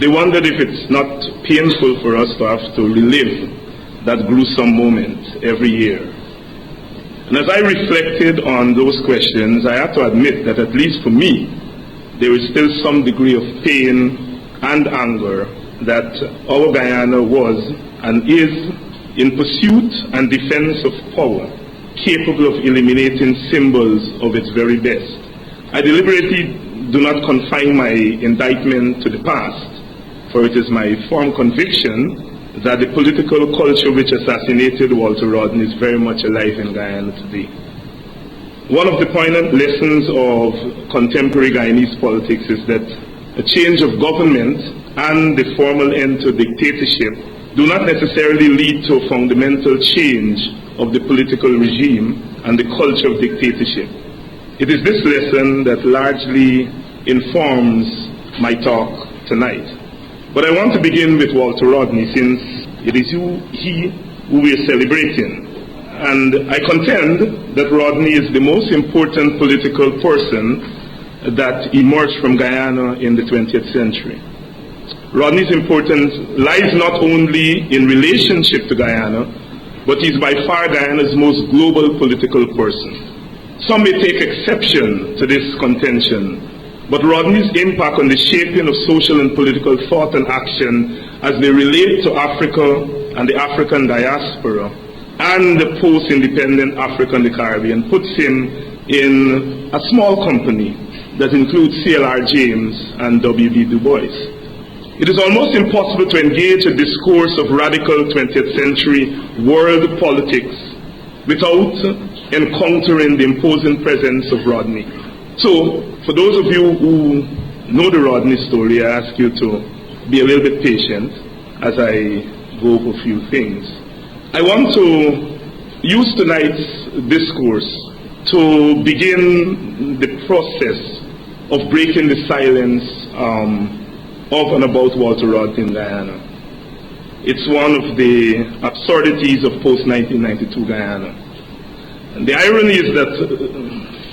They wondered if it's not painful for us to have to relive that gruesome moment every year. And as I reflected on those questions, I have to admit that at least for me, there is still some degree of pain and anger that our Guyana was and is in pursuit and defense of power, capable of eliminating symbols of its very best. I deliberately do not confine my indictment to the past, for it is my firm conviction that the political culture which assassinated Walter Rodney is very much alive in Guyana today. One of the poignant lessons of contemporary Guyanese politics is that a change of government and the formal end to dictatorship do not necessarily lead to a fundamental change of the political regime and the culture of dictatorship. It is this lesson that largely informs my talk tonight. But I want to begin with Walter Rodney, since it is he who we are celebrating. And I contend that Rodney is the most important political person that emerged from Guyana in the 20th century. Rodney's importance lies not only in relationship to Guyana, but he's by far Guyana's most global political person. Some may take exception to this contention, but Rodney's impact on the shaping of social and political thought and action as they relate to Africa and the African diaspora and the post-independent Africa and the Caribbean puts him in a small company that includes C.L.R. James and W.B. Du Bois. It is almost impossible to engage a discourse of radical 20th century world politics without encountering the imposing presence of Rodney. So, for those of you who know the Rodney story, I ask you to be a little bit patient as I go over a few things. I want to use tonight's discourse to begin the process of breaking the silence of and about Walter Rodney in Guyana. It's one of the absurdities of post-1992 Guyana. And the irony is that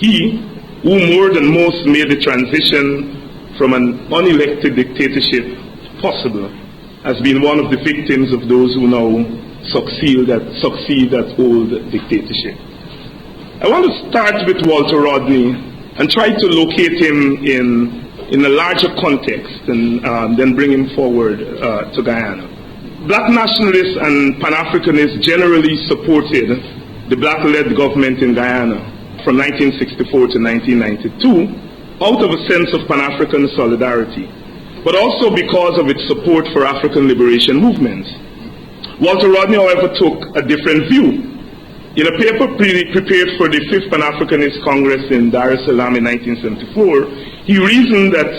he, who more than most made the transition from an unelected dictatorship possible, has been one of the victims of those who now succeed at old dictatorship. I want to start with Walter Rodney and try to locate him in a larger context and then bring him forward to Guyana. Black nationalists and Pan-Africanists generally supported the black-led government in Guyana from 1964 to 1992 out of a sense of Pan-African solidarity, but also because of its support for African liberation movements. Walter Rodney, however, took a different view. In a paper prepared for the 5th Pan-Africanist Congress in Dar es Salaam in 1974, he reasoned that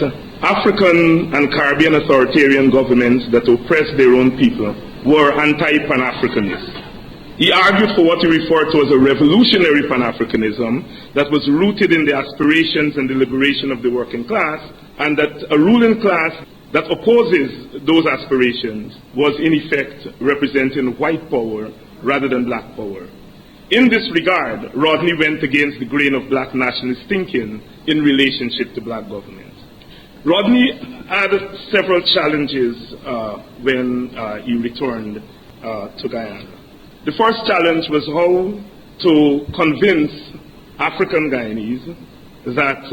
African and Caribbean authoritarian governments that oppressed their own people were anti-Pan-Africanists. He argued for what he referred to as a revolutionary Pan-Africanism that was rooted in the aspirations and the liberation of the working class, and that a ruling class that opposes those aspirations was in effect representing white power rather than black power. In this regard, Rodney went against the grain of black nationalist thinking in relationship to black government. Rodney had several challenges when he returned to Guyana. The first challenge was how to convince African Guyanese that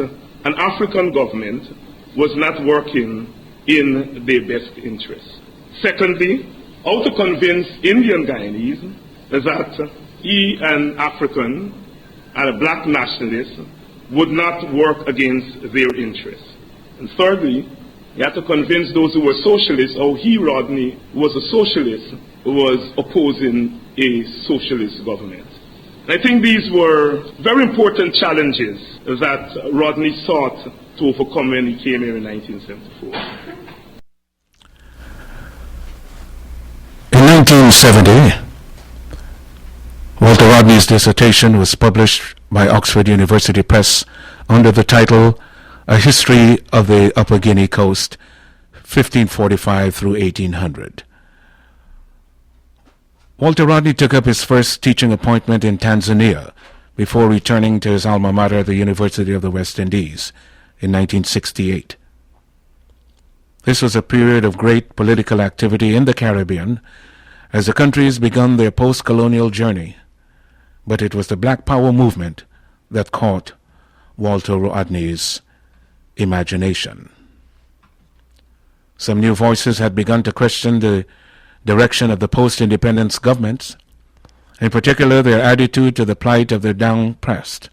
an African government was not working in their best interests. Secondly, how to convince Indian Guyanese that he, an African and a black nationalist, would not work against their interests. And thirdly, he had to convince those who were socialists how he, Rodney, was a socialist who was opposing a socialist government. And I think these were very important challenges that Rodney sought to overcome when he came here in 1974. In 1970, Walter Rodney's dissertation was published by Oxford University Press under the title A History of the Upper Guinea Coast, 1545 through 1800. Walter Rodney took up his first teaching appointment in Tanzania before returning to his alma mater, the University of the West Indies, in 1968. This was a period of great political activity in the Caribbean as the countries began their post-colonial journey, but it was the Black Power movement that caught Walter Rodney's imagination. Some new voices had begun to question the direction of the post-independence governments, in particular their attitude to the plight of the down-pressed.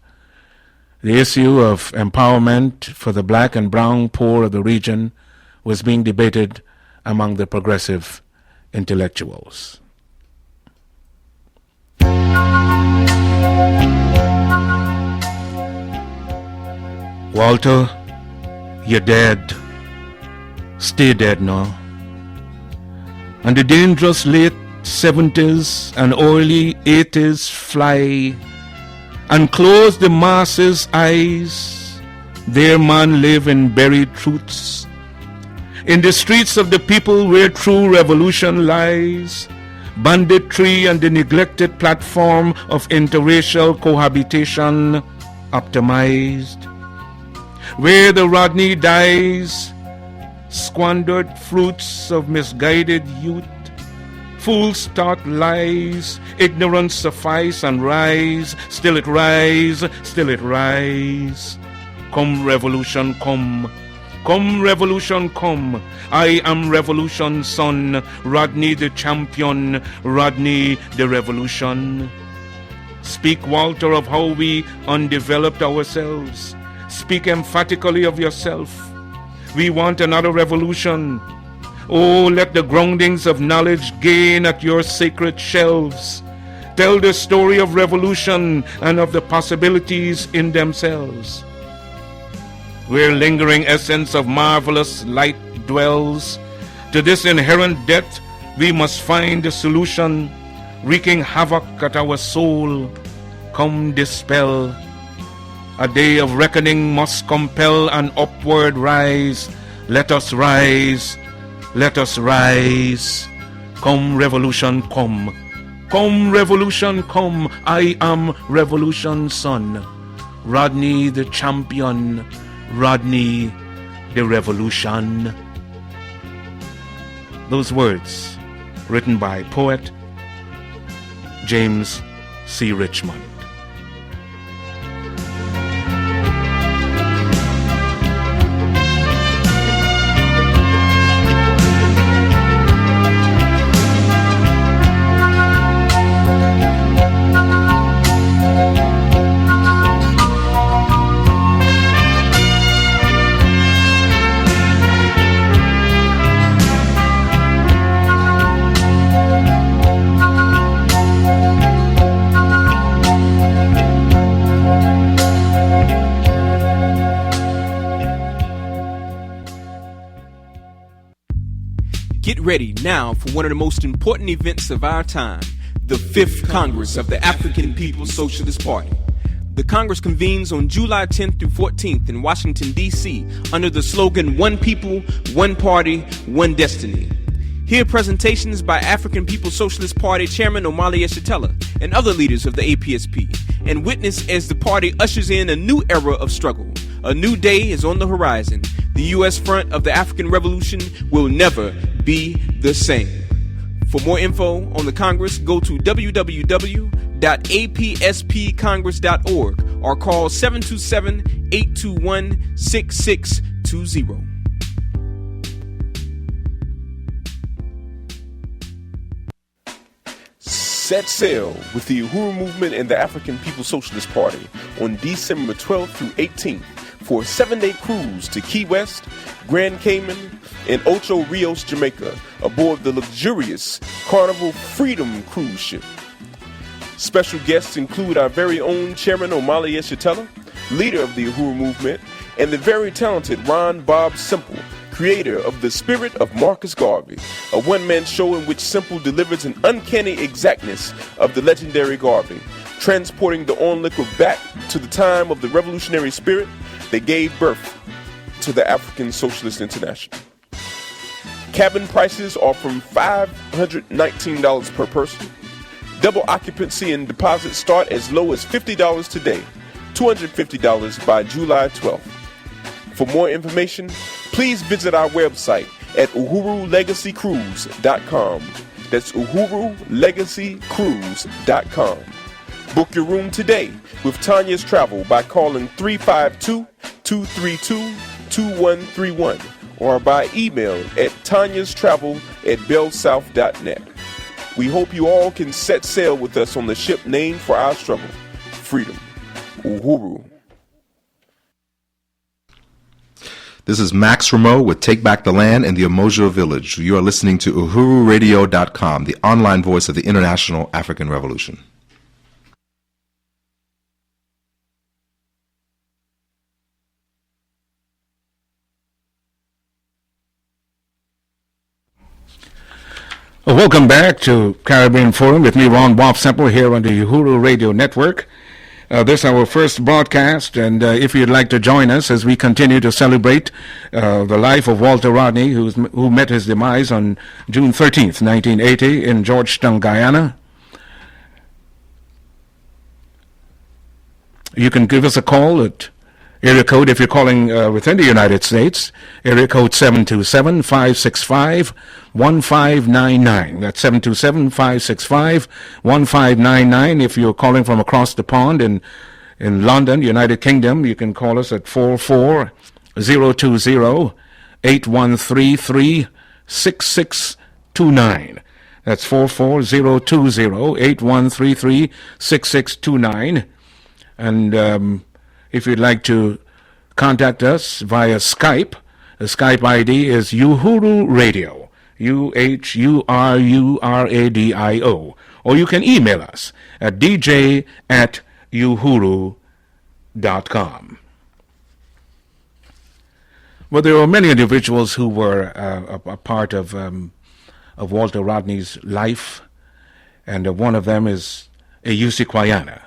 The issue of empowerment for the black and brown poor of the region was being debated among the progressive intellectuals. Walter, you're dead. Stay dead now. And the dangerous late 70s and early 80s fly and close the masses' eyes. There man live in buried truths. In the streets of the people where true revolution lies, banditry and the neglected platform of interracial cohabitation optimized. Where the Rodney dies, squandered fruits of misguided youth, fools taught lies, ignorance suffice and rise, still it rise, still it rise. Come revolution, come. Come revolution, come. I am revolution son, Rodney the champion, Rodney the revolution. Speak, Walter, of how we undeveloped ourselves. Speak emphatically of yourself. We want another revolution. Oh, let the groundings of knowledge gain at your sacred shelves. Tell the story of revolution and of the possibilities in themselves. Where lingering essence of marvelous light dwells, to this inherent death we must find a solution, wreaking havoc at our soul. Come dispel. A day of reckoning must compel an upward rise. Let us rise, let us rise. Come revolution, come. Come revolution, come. I am revolution son, Rodney the champion, Rodney the revolution. Those words written by poet James C. Richmond. Get ready now for one of the most important events of our time, the 5th Congress of the African People's Socialist Party. The Congress convenes on July 10th through 14th in Washington, D.C. under the slogan, One People, One Party, One Destiny. Hear presentations by African People's Socialist Party Chairman Omali Yeshitela and other leaders of the APSP, and witness as the party ushers in a new era of struggle. A new day is on the horizon. The U.S. front of the African Revolution will never be the same. For more info on the Congress, go to www.apspcongress.org or call 727-821-6620. Set sail with the Uhuru Movement and the African People's Socialist Party on December 12th through 18th for a 7-day cruise to Key West, Grand Cayman, and Ocho Rios, Jamaica, aboard the luxurious Carnival Freedom cruise ship. Special guests include our very own Chairman Omali Yeshitela, leader of the Uhuru Movement, and the very talented Ron Bob Simple, creator of The Spirit of Marcus Garvey, a one-man show in which Simple delivers an uncanny exactness of the legendary Garvey, transporting the onlooker back to the time of the revolutionary spirit that gave birth to the African Socialist International. Cabin prices are from $519 per person. Double occupancy and deposits start as low as $50 today, $250 by July 12th. For more information, please visit our website at uhurulegacycruise.com. That's uhurulegacycruise.com. Book your room today with Tanya's Travel by calling 352-232-2131 or by email at tanyastravel@bellsouth.net. We hope you all can set sail with us on the ship named for our struggle, freedom, Uhuru. This is Max Rameau with Take Back the Land in the Umoja Village. You are listening to uhururadio.com, the online voice of the International African Revolution. Welcome back to Caribbean Forum with me, Ron Bob Semple, here on the Uhuru Radio Network. This is our first broadcast, and if you'd like to join us as we continue to celebrate the life of Walter Rodney, who met his demise on June 13th, 1980 in Georgetown, Guyana. You can give us a call at area code, if you're calling within the United States, area code 727-565-1599. That's 727-565-1599. If you're calling from across the pond in London, United Kingdom, you can call us at 44-020-8133-6629. That's 44-020-8133-6629. And if you'd like to contact us via Skype, the Skype ID is Uhuru Radio, UHURURADIO. Or you can email us at dj@uhuru.com. Well, there were many individuals who were a part of Walter Rodney's life, and one of them is Ayusi Kwayana.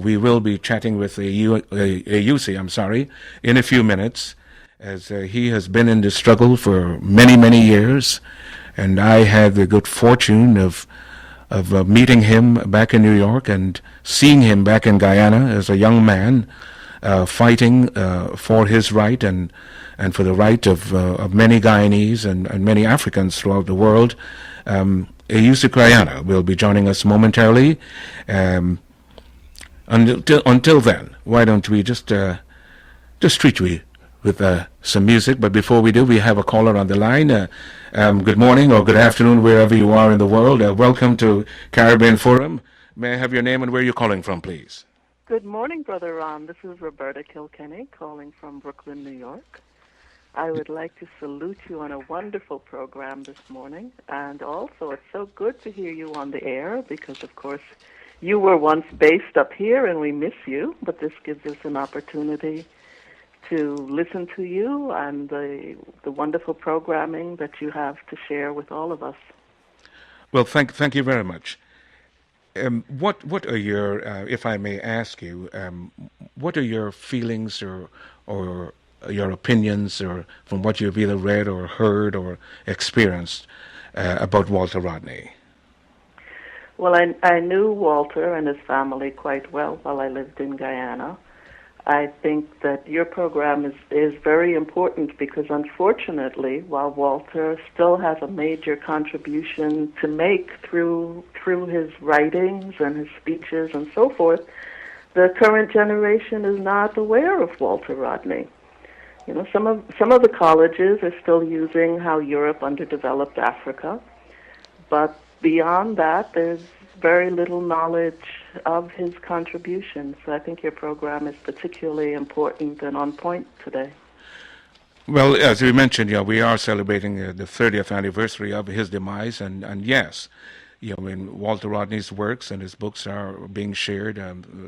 We will be chatting with Ayusi, in a few minutes, as he has been in the struggle for many, many years, and I had the good fortune of meeting him back in New York and seeing him back in Guyana as a young man, fighting for his right and for the right of many Guyanese and many Africans throughout the world. Ayusi Kwayana will be joining us momentarily. Until then, why don't we just treat you with some music? But before we do, we have a caller on the line. Good morning or good afternoon, wherever you are in the world. Welcome to Caribbean Forum. May I have your name and where you're calling from, please? Good morning, Brother Ron. This is Roberta Kilkenny calling from Brooklyn, New York. I would like to salute you on a wonderful program this morning. And also, it's so good to hear you on the air because, of course, you were once based up here, and we miss you, but this gives us an opportunity to listen to you and the wonderful programming that you have to share with all of us. Well, thank you very much. What are your, if I may ask you, what are your feelings or your opinions, or from what you've either read or heard or experienced about Walter Rodney? Well, I knew Walter and his family quite well while I lived in Guyana. I think that your program is very important because, unfortunately, while Walter still has a major contribution to make through his writings and his speeches and so forth, the current generation is not aware of Walter Rodney. You know, some of the colleges are still using how Europe underdeveloped Africa, but beyond that, there's very little knowledge of his contributions. So I think your program is particularly important and on point today. Well, as we mentioned, we are celebrating the 30th anniversary of his demise, and yes, Walter Rodney's works and his books are being shared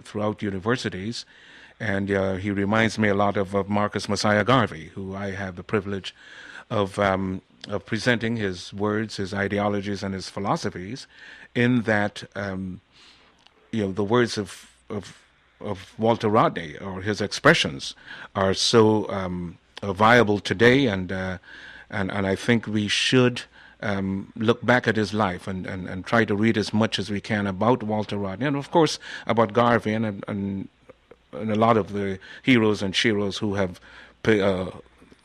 throughout universities, and he reminds me a lot of Marcus Messiah Garvey, who I have the privilege of presenting his words, his ideologies, and his philosophies. In that, the words of Walter Rodney or his expressions are so viable today, and I think we should look back at his life and try to read as much as we can about Walter Rodney, and of course about Garvey and a lot of the heroes and sheroes who have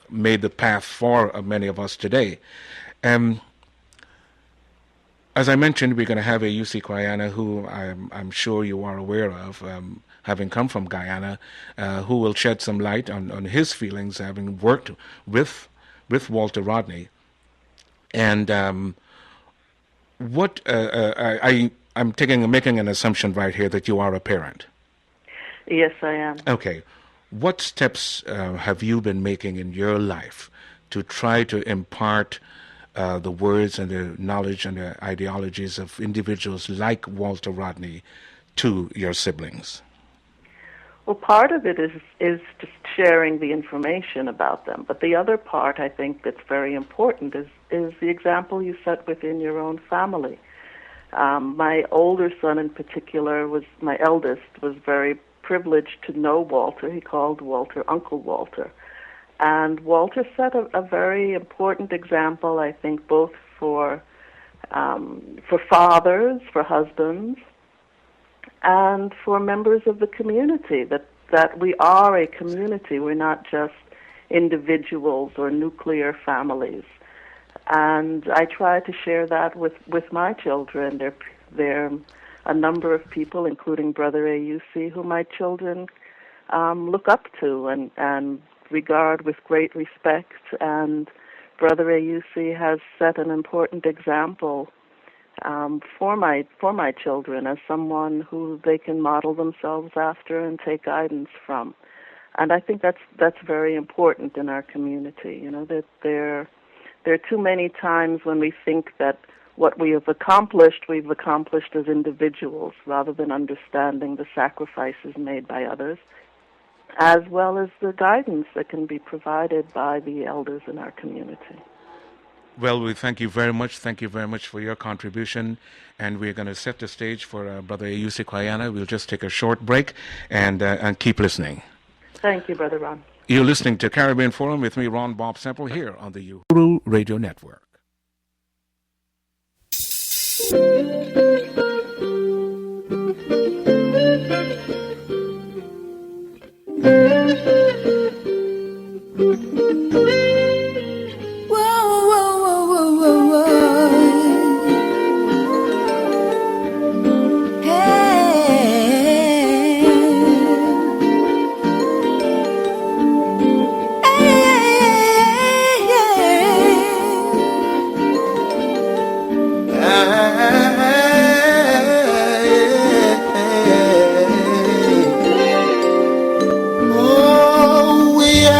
made the path for many of us today. As I mentioned, we're going to have Ayusi Kwayana, who I'm sure you are aware of, having come from Guyana, who will shed some light on his feelings, having worked with Walter Rodney. And I'm making an assumption right here that you are a parent. Yes, I am. Okay. what steps have you been making in your life to try to impart the words and the knowledge and the ideologies of individuals like Walter Rodney to your siblings? Well, part of it is just sharing the information about them. But the other part, I think, that's very important is the example you set within your own family. My older son in particular, my eldest, was very privileged to know Walter. He called Walter Uncle Walter. And Walter set a very important example, I think, both for fathers, for husbands, and for members of the community, that we are a community. We're not just individuals or nuclear families. And I try to share that with my children. There are a number of people, including Brother AUC, who my children look up to and regard with great respect. And Brother AUC has set an important example for my children as someone who they can model themselves after and take guidance from. And I think that's very important in our community. You know, that there are too many times when we think that what we have accomplished, we've accomplished as individuals rather than understanding the sacrifices made by others, as well as the guidance that can be provided by the elders in our community. Well, we thank you very much. Thank you very much for your contribution. And we're going to set the stage for Brother Ayusi Kwayana. We'll just take a short break and keep listening. Thank you, Brother Ron. You're listening to Caribbean Forum with me, Ron Bob Semple, here on the Uhuru Radio Network.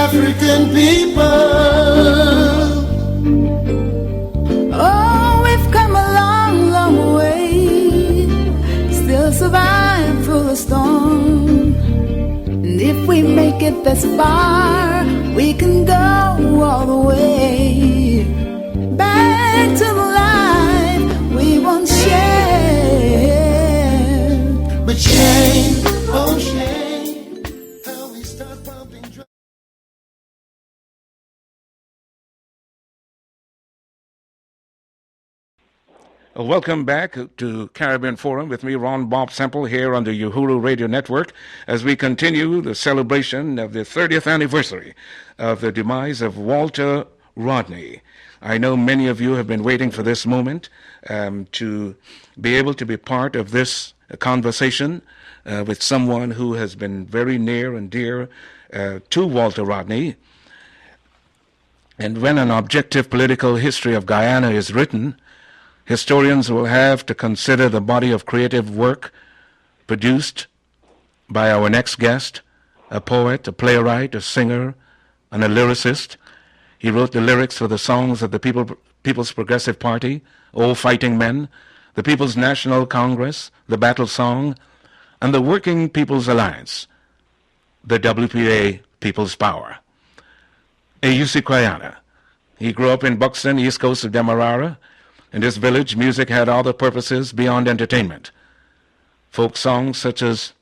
African people. Oh, we've come a long, long way. Still survive through the storm. And if we make it this far, we can go all the way. Back to the life we once shared. But shame, oh shame, how we start pumping drugs. Welcome back to Caribbean Forum with me, Ron Bob Semple, here on the Uhuru Radio Network, as we continue the celebration of the 30th anniversary of the demise of Walter Rodney. I know many of you have been waiting for this moment to be able to be part of this conversation with someone who has been very near and dear to Walter Rodney. And when an objective political history of Guyana is written, historians will have to consider the body of creative work produced by our next guest, a poet, a playwright, a singer, and a lyricist. He wrote the lyrics for the songs of the People's Progressive Party, Old Fighting Men, the People's National Congress, the Battle Song, and the Working People's Alliance, the WPA People's Power. Ayusi Kwayana. He grew up in Buxton, east coast of Demerara. In this village, music had other purposes beyond entertainment. Folk songs such as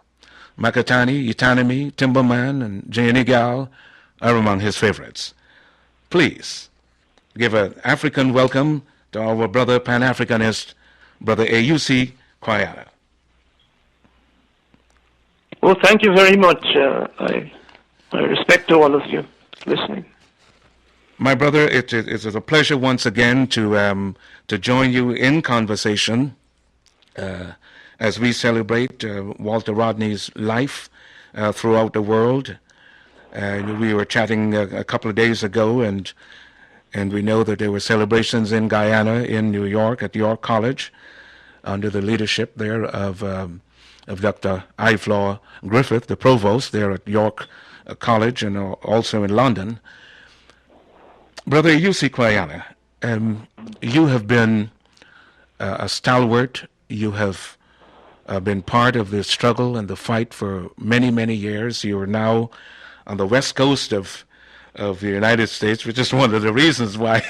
Makatani, Itanami, Timberman, and Jayanigal are among his favorites. Please give an African welcome to our brother Pan-Africanist, Brother Ayusi Kwayana. Well, thank you very much. I respect to all of you listening. My brother, it is a pleasure once again to join you in conversation as we celebrate Walter Rodney's life throughout the world. We were chatting a couple of days ago, and we know that there were celebrations in Guyana, in New York, at York College, under the leadership there of Dr. Iflaw Griffith, the provost there at York College and also in London. Brother Yussi Kwayana, you have been a stalwart. You have been part of the struggle and the fight for many, many years. You are now on the west coast of the United States, which is one of the reasons why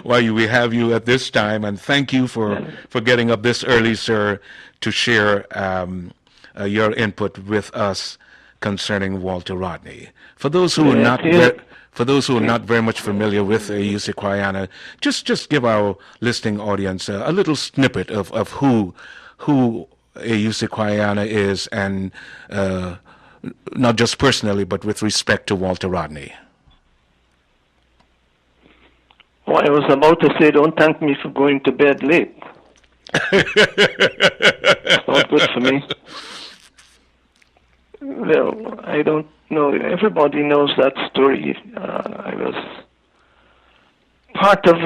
we have you at this time. And thank you for getting up this early, sir, to share your input with us concerning Walter Rodney. For those who are not very much familiar with Yussi Kwayana, just give our listening audience a little snippet of who Yussi Kwayana is, and not just personally, but with respect to Walter Rodney. Well, I was about to say, don't thank me for going to bed late. It's not good for me. Well, I don't know. Everybody knows that story. I was part of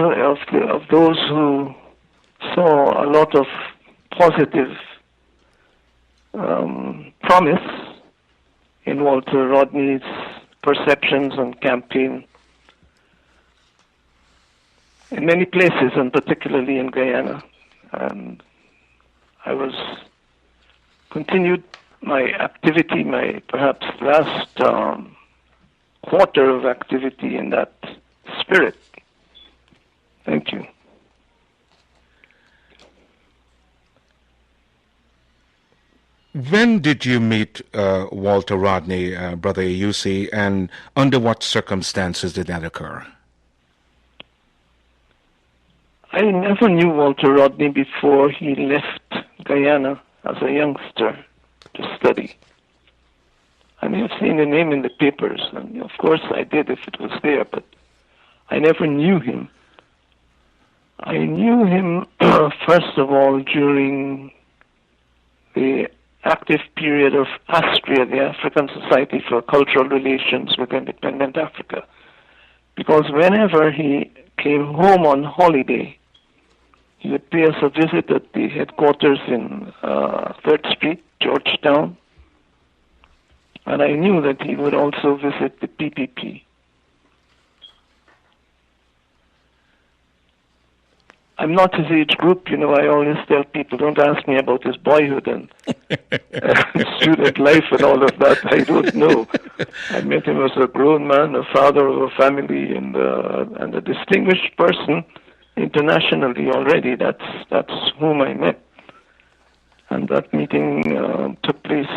those who saw a lot of positive promise in Walter Rodney's perceptions and campaign in many places, and particularly in Guyana. And I was continued my activity, my perhaps last quarter of activity in that spirit. Thank you. When did you meet Walter Rodney, Brother Yussi, and under what circumstances did that occur? I never knew Walter Rodney before he left Guyana as a youngster to study. I may have seen the name in the papers, and of course I did if it was there, but I never knew him. I knew him, first of all, during the active period of ASTRIA, the African Society for Cultural Relations with Independent Africa, because whenever he came home on holiday, he would pay us a visit at the headquarters in 3rd Street, Georgetown, and I knew that he would also visit the PPP. I'm not his age group, I always tell people, don't ask me about his boyhood and student life and all of that. I don't know. I met him as a grown man, a father of a family, and a distinguished person internationally already. That's whom I met. And that meeting took place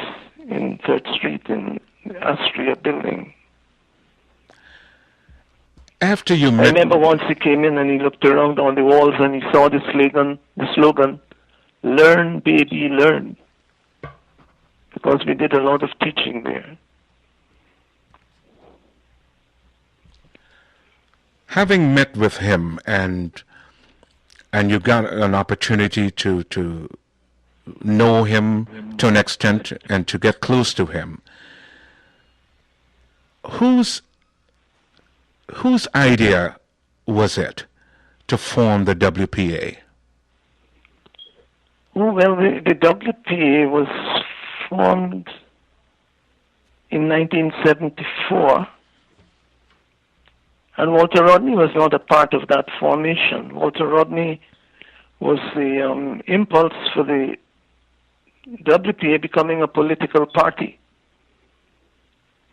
in 3rd Street in the Astria building. After you met... I remember once he came in and he looked around on the walls and he saw the slogan, "Learn, baby, learn," because we did a lot of teaching there. Having met with him and you got an opportunity to know him to an extent and to get close to him, whose idea was it to form the WPA? Well, the WPA was formed in 1974, and Walter Rodney was not a part of that formation. Walter Rodney was the impulse for the WPA becoming a political party.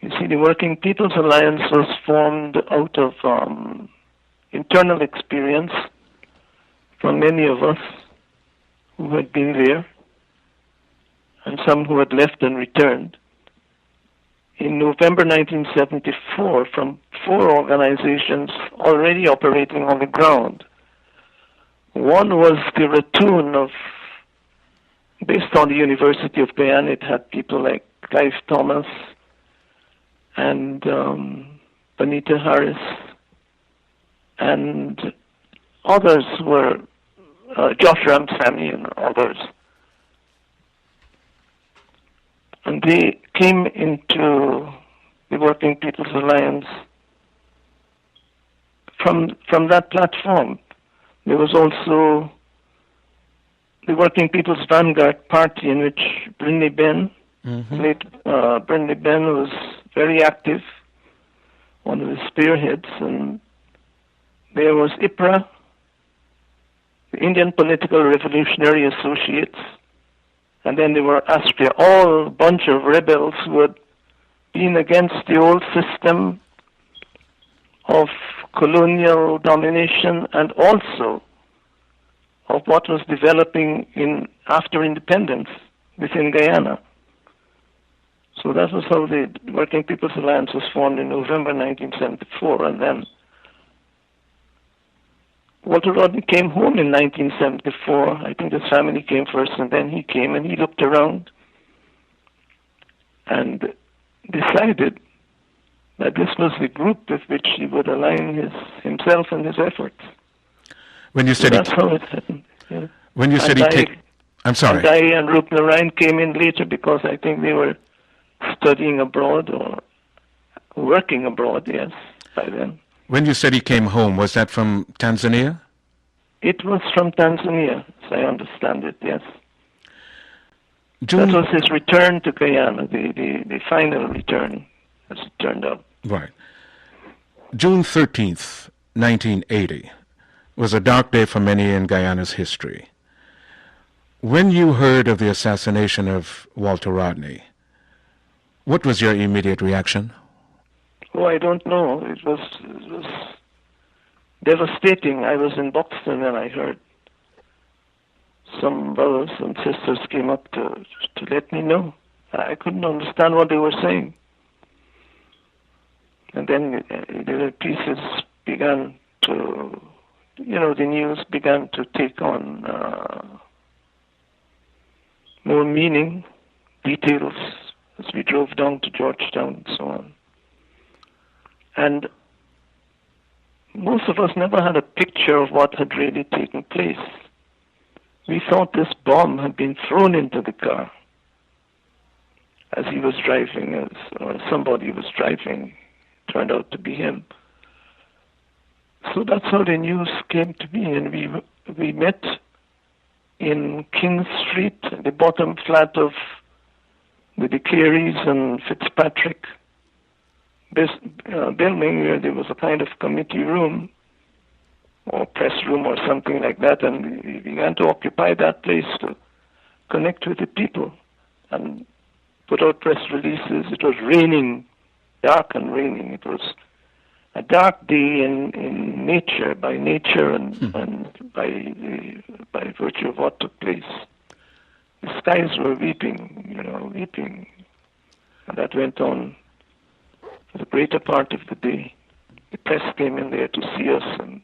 You see, the Working People's Alliance was formed out of internal experience from many of us who had been there and some who had left and returned. In November 1974, from 4 organizations already operating on the ground. One was the Ratoon based on the University of Guyana. It had people like Clive Thomas and Benita Harris, and others were Josh Ramsamy and others. And they came into the Working People's Alliance from that platform. There was also the Working People's Vanguard Party, in which Brindley Ben, late Brindley Ben, was very active, one of the spearheads, and there was IPRA, the Indian Political Revolutionary Associates, and then there were Austria, all a bunch of rebels who had been against the old system of colonial domination and also of what was developing after independence within Guyana. So that was how the Working People's Alliance was formed in November 1974, and then Walter Rodney came home in 1974. I think his family came first, and then he came, and he looked around and decided that this was the group with which he would align himself and his efforts. When you said so that's how it happened. Yeah. When you said he came, I'm sorry. And I and Rup Narayan came in later because I think they were studying abroad or working abroad, yes, by then. When you said he came home, was that from Tanzania? It was from Tanzania, as I understand it, yes. June... That was his return to Guyana, the final return, as it turned out. Right. June 13th, 1980, was a dark day for many in Guyana's history. When you heard of the assassination of Walter Rodney, what was your immediate reaction? Oh, I don't know. It was devastating. I was in Buxton and I heard some brothers and sisters came up to let me know. I couldn't understand what they were saying. And then the pieces began to, the news began to take on more meaning, details, as we drove down to Georgetown and so on. And most of us never had a picture of what had really taken place. We thought this bomb had been thrown into the car as he was driving, or somebody was driving. Turned out to be him. So that's how the news came to me, and we met in King Street, the bottom flat of the Carries and Fitzpatrick building, where there was a kind of committee room or press room or something like that, and we began to occupy that place to connect with the people and put out press releases. It was raining, dark and raining. It was a dark day in nature, by nature and by virtue of what took place. The skies were weeping, and that went on for the greater part of the day. The press came in there to see us, and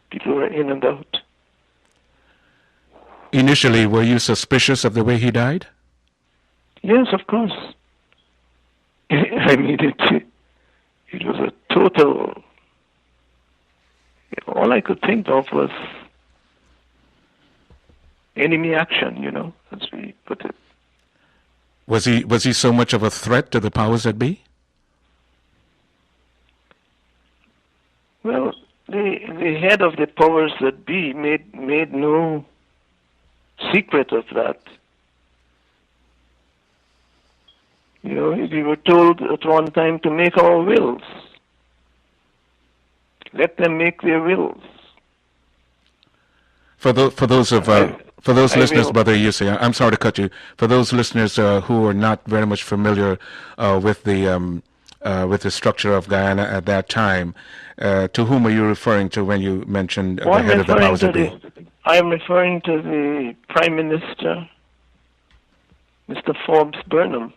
people were in and out. Initially, were you suspicious of the way he died? Yes, of course. I mean, it was a total... all I could think of was enemy action, as we put it. Was he so much of a threat to the powers that be? Well, the head of the powers that be made no secret of that. We were told at one time to make our wills. Let them make their wills. For those listeners, Brother Yusei, I'm sorry to cut you. For those listeners who are not very much familiar with the structure of Guyana at that time, to whom are you referring to when you mentioned the head of the powers that be? I am referring to the Prime Minister, Mr. Forbes Burnham,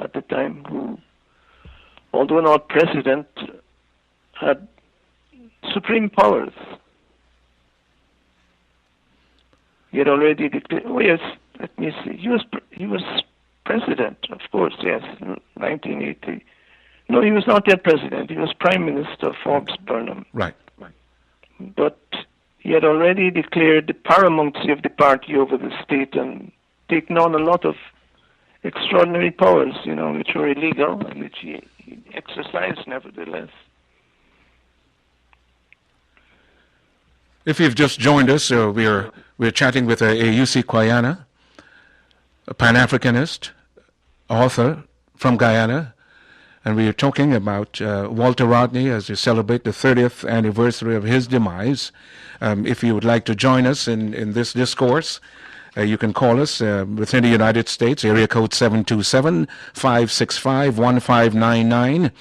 at the time, who, although not president, had supreme powers. He had already declared. Oh yes, let me see. He was president, of course. Yes, in 1980. No, he was not yet president. He was Prime Minister Forbes Burnham. Right. But he had already declared the paramountcy of the party over the state and taken on a lot of extraordinary powers, which were illegal and which he exercised nevertheless. If you've just joined us, we're chatting with Yusei Kwayana, a Pan-Africanist, author from Guyana, And we are talking about Walter Rodney as we celebrate the 30th anniversary of his demise. If you would like to join us in this discourse, you can call us within the United States, area code 727-565-1599.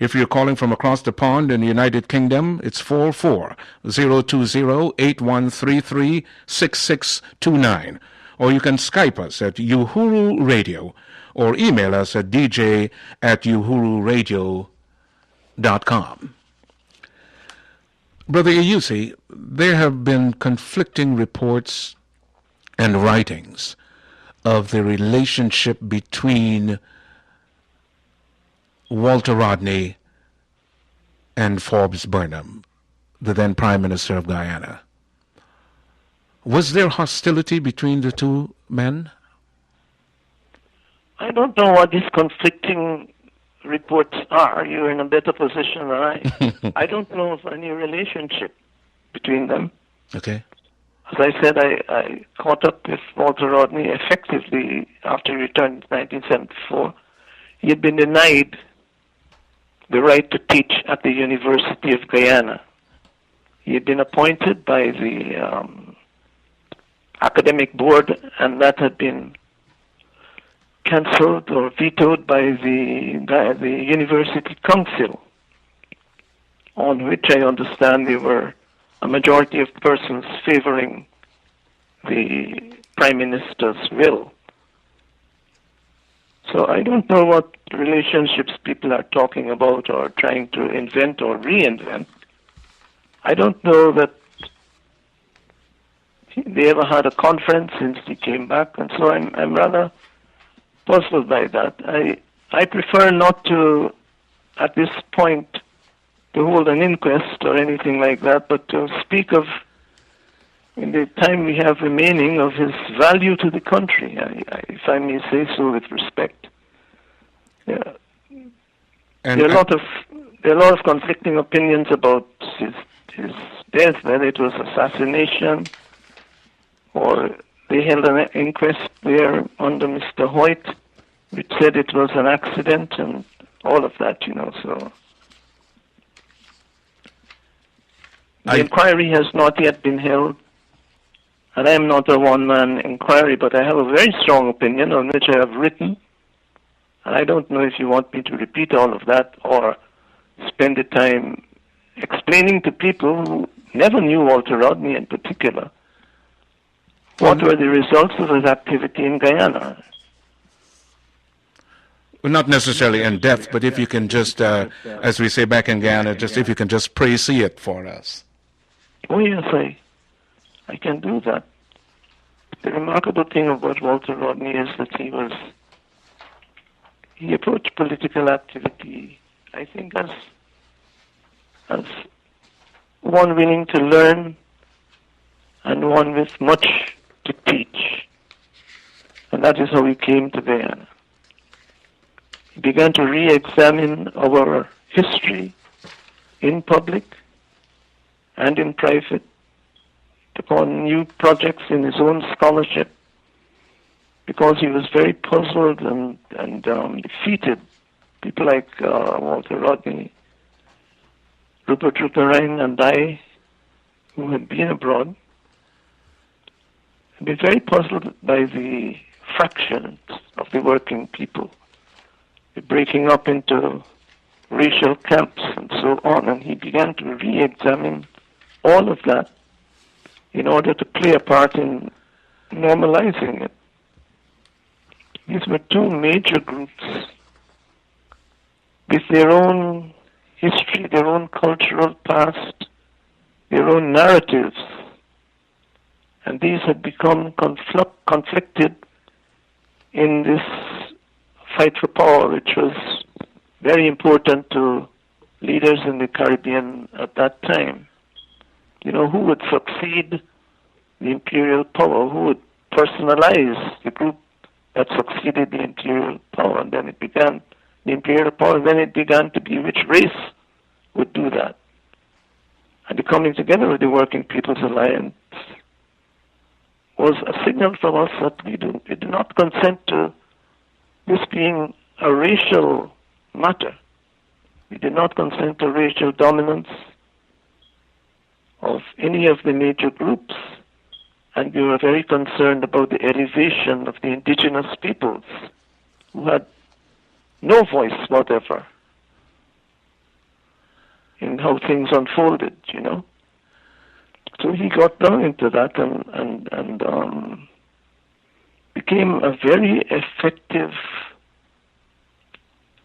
If you're calling from across the pond in the United Kingdom, it's 44-020-8133-6629. Or you can Skype us at Uhuru Radio, or email us at dj@uhururadio.com. Brother Iyusi, there have been conflicting reports and writings of the relationship between Walter Rodney and Forbes Burnham, the then Prime Minister of Guyana. Was there hostility between the two men? I don't know what these conflicting reports are. You're in a better position than I. I don't know of any relationship between them. Okay. As I said, I caught up with Walter Rodney effectively after he returned in 1974. He had been denied the right to teach at the University of Guyana. He had been appointed by the academic board, and that had been cancelled or vetoed by the University Council, on which I understand there were a majority of persons favoring the Prime Minister's will. So I don't know what relationships people are talking about or trying to invent or reinvent. I don't know that they ever had a conference since he came back, and so I'm rather puzzled by that. I prefer not to, at this point, to hold an inquest or anything like that, but to speak of, in the time we have remaining, of his value to the country, if I may say so with respect. Yeah. And there are a lot of conflicting opinions about his death, whether it was assassination or they held an inquest there under Mr. Hoyt, which said it was an accident and all of that, so. The inquiry has not yet been held, and I am not a one-man inquiry, but I have a very strong opinion on which I have written, and I don't know if you want me to repeat all of that or spend the time explaining to people who never knew Walter Rodney in particular what were the results of his activity in Guyana. Well, not necessarily in depth, but if you can just, as we say back in Guyana, just if you can just précis it for us. Oh yes, I can do that. The remarkable thing about Walter Rodney is that he approached political activity, I think, as one willing to learn and one with much to teach. And that is how he came to Guyana. He began to re-examine our history in public and in private, took on new projects in his own scholarship, because he was very puzzled and defeated. People like Walter Rodney, Rupert Rupert and I, who had been abroad, had been very puzzled by the fractions of the working people, the breaking up into racial camps and so on, and he began to re-examine all of that in order to play a part in normalizing it. These were two major groups with their own history, their own cultural past, their own narratives, and these had become conflicted in this fight for power, which was very important to leaders in the Caribbean at that time. Who would succeed the imperial power? Who would personalize the group that succeeded the imperial power? And then it began the imperial power, and then it began to be which race would do that. And the coming together of the Working People's Alliance was a signal from us that we do not consent to this being a racial matter. We did not consent to racial dominance of any of the major groups, and we were very concerned about the elevation of the indigenous peoples who had no voice whatever in how things unfolded, you know. So he got down into that and became a very effective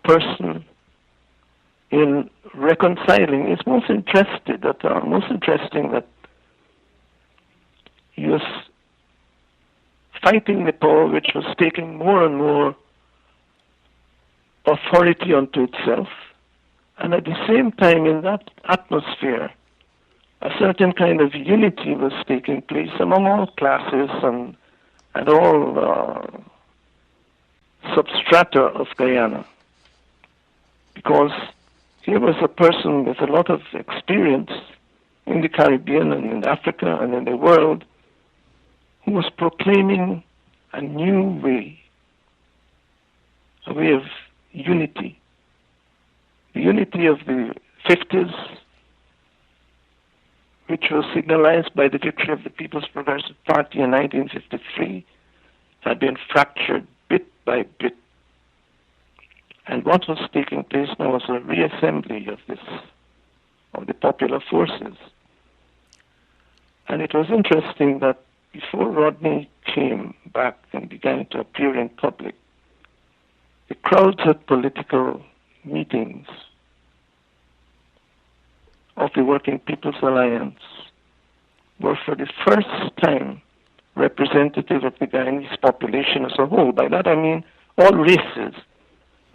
person in reconciling. It's most interesting that he was fighting the power which was taking more and more authority unto itself, and at the same time in that atmosphere a certain kind of unity was taking place among all classes and all substrata of Guyana, because here was a person with a lot of experience in the Caribbean and in Africa and in the world who was proclaiming a new way, a way of unity. The unity of the 50s, which was signalized by the victory of the People's Progressive Party in 1953, had been fractured bit by bit. And what was taking place now was a reassembly of the popular forces. And it was interesting that before Rodney came back and began to appear in public, the crowds at political meetings of the Working People's Alliance were for the first time representative of the Guyanese population as a whole. By that I mean all races,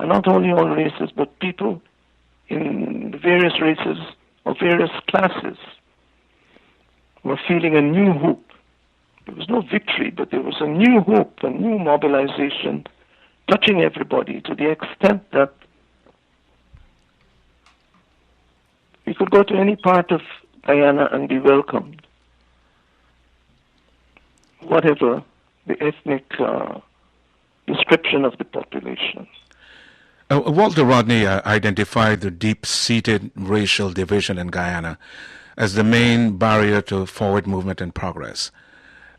and not only all races, but people in the various races of various classes were feeling a new hope. There was no victory, but there was a new hope, a new mobilization, touching everybody to the extent that we could go to any part of Guyana and be welcomed, whatever the ethnic description of the population. Walter Rodney identified the deep-seated racial division in Guyana as the main barrier to forward movement and progress.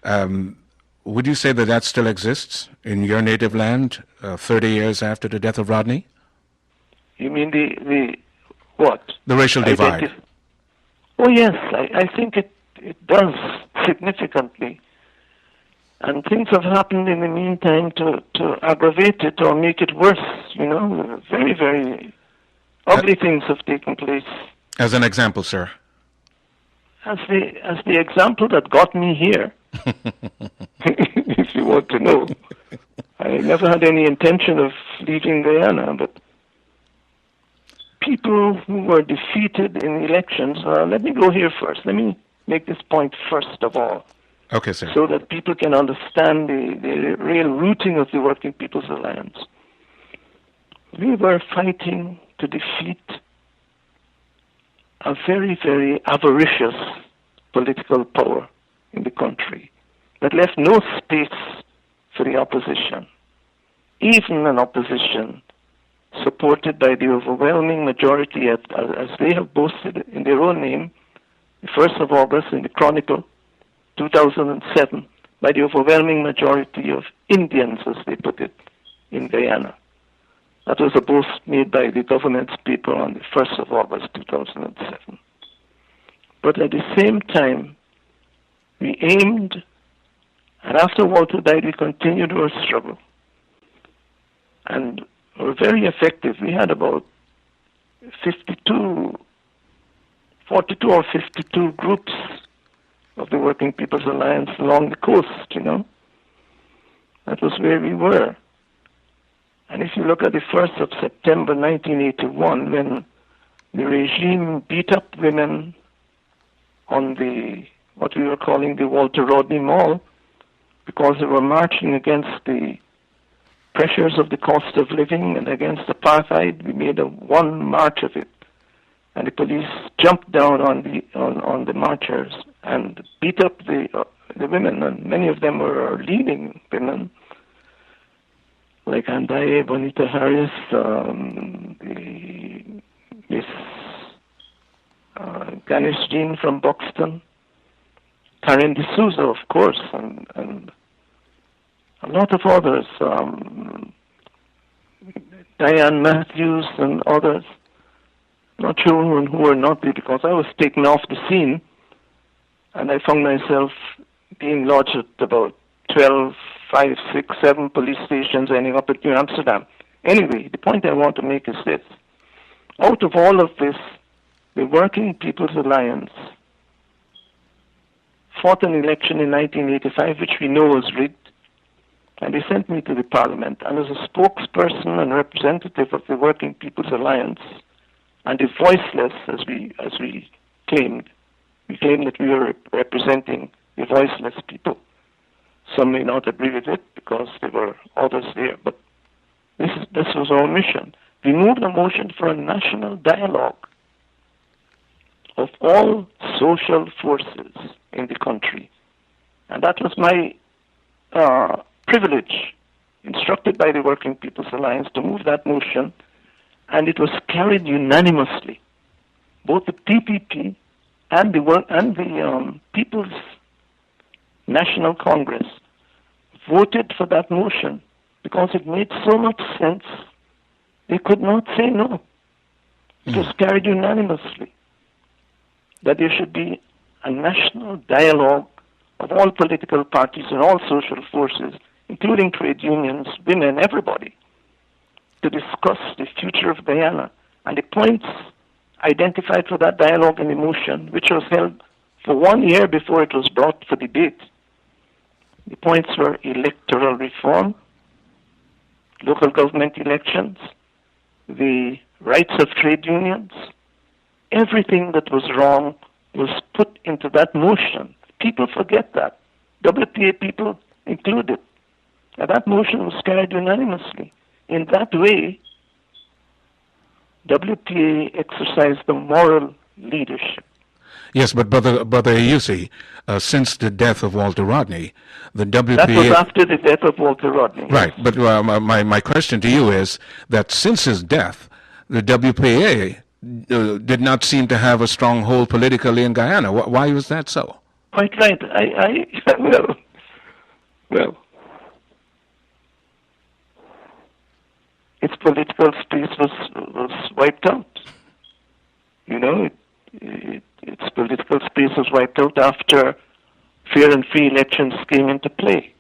Would you say that still exists in your native land 30 years after the death of Rodney? You mean the what? The racial divide. Oh yes, I think it does significantly. And things have happened in the meantime to aggravate it or make it worse, you know. Very, very ugly things have taken place. As an example, sir? As the example that got me here, if you want to know. I never had any intention of leaving Guyana, but people who were defeated in elections, let me go here first. Let me make this point first of all. Okay, sir. So that people can understand the real rooting of the Working People's Alliance. We were fighting to defeat a very, very avaricious political power in the country that left no space for the opposition, even an opposition supported by the overwhelming majority, as they have boasted in their own name, the 1st of August in the Chronicle, 2007, by the overwhelming majority of Indians, as they put it, in Guyana. That was a boast made by the government's people on the 1st of August, 2007. But at the same time, we aimed, and after Walter died, we continued our struggle. And were very effective. We had about 42 or 52 groups of the Working People's Alliance along the coast, you know. That was where we were. And if you look at the 1st of September 1981, when the regime beat up women on what we were calling the Walter Rodney Mall, because they were marching against the pressures of the cost of living and against apartheid, we made one march of it. And the police jumped down on the marchers and beat up the women, and many of them were leading women. like Andaye, Bonita Harris, Miss Ganesh Jean from Buxton, Karen D'Souza, of course, and a lot of others, Diane Matthews and others. Not sure who were not there because I was taken off the scene, and I found myself being lodged at about 12, 5, 6, 7 police stations ending up at New Amsterdam. Anyway, the point I want to make is this. Out of all of this, the Working People's Alliance fought an election in 1985, which we know was rigged, and they sent me to the Parliament. And as a spokesperson and representative of the Working People's Alliance, and the voiceless, as we claimed, we claimed that we were representing the voiceless people. Some may not agree with it because there were others there, but this was our mission. We moved a motion for a national dialogue of all social forces in the country. And that was my privilege, instructed by the Working People's Alliance, to move that motion, and it was carried unanimously. Both the PPP and the People's National Congress voted for that motion because it made so much sense they could not say no. It was carried unanimously that there should be a national dialogue of all political parties and all social forces, including trade unions, women, everybody, to discuss the future of Guyana. And the points identified for that dialogue in the motion, which was held for 1 year before it was brought for debate, the points were electoral reform, local government elections, the rights of trade unions. Everything that was wrong was put into that motion. People forget that. WPA people included. And that motion was carried unanimously. In that way, WPA exercised the moral leadership. Yes, but Brother Ayusi, since the death of Walter Rodney, the WPA... That was after the death of Walter Rodney. Right, but my question to you is that since his death, the WPA did not seem to have a strong hold politically in Guyana. Why was that so? Quite right. Well, its political space was wiped out. You know, its political space was wiped out after fair and free elections came into play.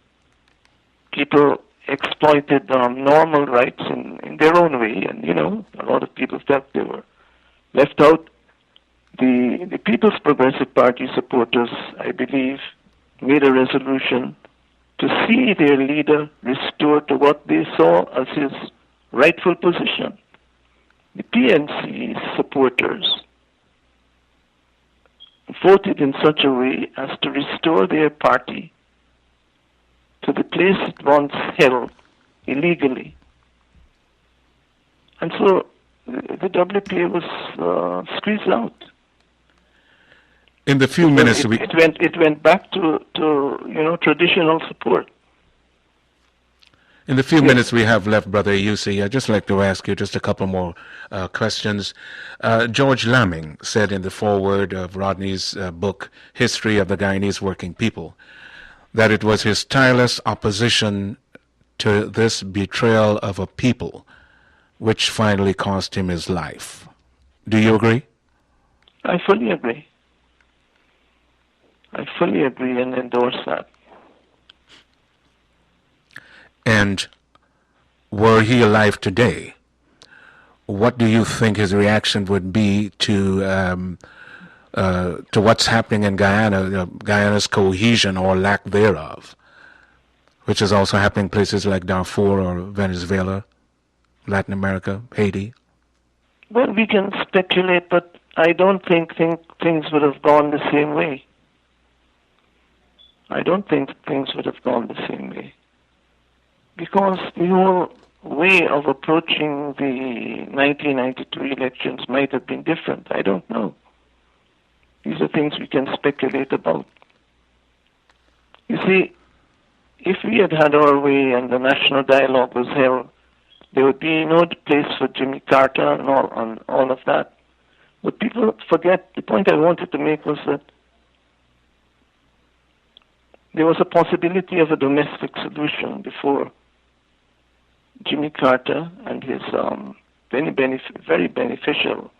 People exploited normal rights in their own way, and, you know, a lot of people felt they were left out. The People's Progressive Party supporters, I believe, made a resolution to see their leader restored to what they saw as his rightful position. The PNC supporters voted in such a way as to restore their party to the place it once held illegally. And so the WPA was squeezed out. In the few minutes it went back to traditional support. In the few minutes we have left, Brother Ayusi, I'd just like to ask you just a couple more questions. George Lamming said in the foreword of Rodney's book, History of the Guyanese Working People, that it was his tireless opposition to this betrayal of a people which finally cost him his life. Do you agree? I fully agree. I fully agree and endorse that. And were he alive today, what do you think his reaction would be to what's happening in Guyana, Guyana's cohesion or lack thereof, which is also happening in places like Darfur or Venezuela, Latin America, Haiti? Well, we can speculate, but I don't think things would have gone the same way. I don't think things would have gone the same way. Because the whole way of approaching the 1992 elections might have been different. I don't know. These are things we can speculate about. You see, if we had had our way and the national dialogue was held, there would be no place for Jimmy Carter and all of that. But people forget, the point I wanted to make was that there was a possibility of a domestic solution before Jimmy Carter and his very beneficial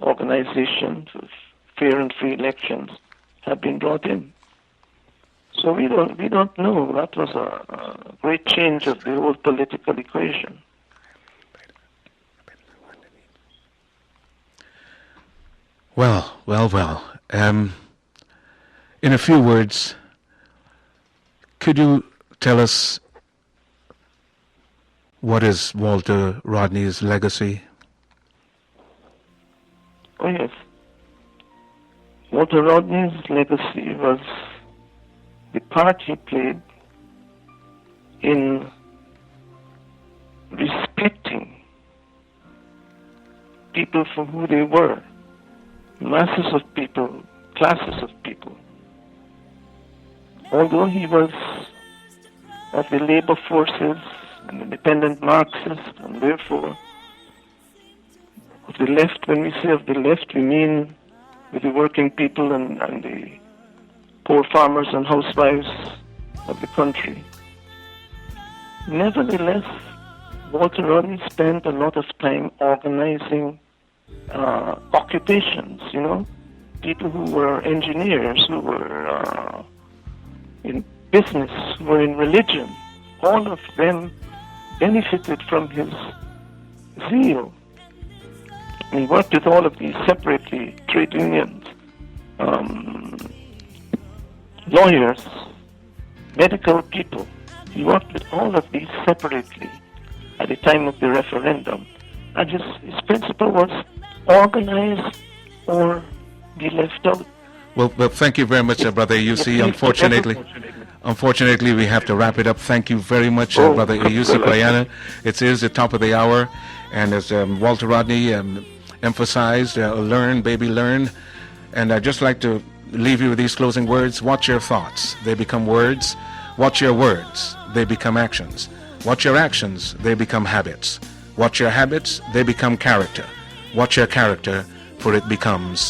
organizations of fair and free elections have been brought in. So we don't know. That was a great change of the whole political equation. Well. In a few words, could you tell us what is Walter Rodney's legacy? Oh, yes. Walter Rodney's legacy was the part he played in respecting people for who they were, masses of people, classes of people. Although he was of the labor forces, an independent Marxist, and therefore of the left, when we say of the left, we mean with the working people and the poor farmers and housewives of the country. Nevertheless, Walter Rodney spent a lot of time organizing occupations, people who were engineers, who were in business, who were in religion. All of them benefited from his zeal. He worked with all of these separately, trade unions, lawyers, medical people. He worked with all of these separately at the time of the referendum. And his principle was organize or be left out. Well, thank you very much, Brother Yusi. Unfortunately, we have to wrap it up. Thank you very much, Brother Yusi Kwayana. It is the top of the hour, and as Walter Rodney emphasized, learn, baby, learn. And I'd just like to leave you with these closing words. Watch your thoughts. They become words. Watch your words. They become actions. Watch your actions. They become habits. Watch your habits. They become character. Watch your character, for it becomes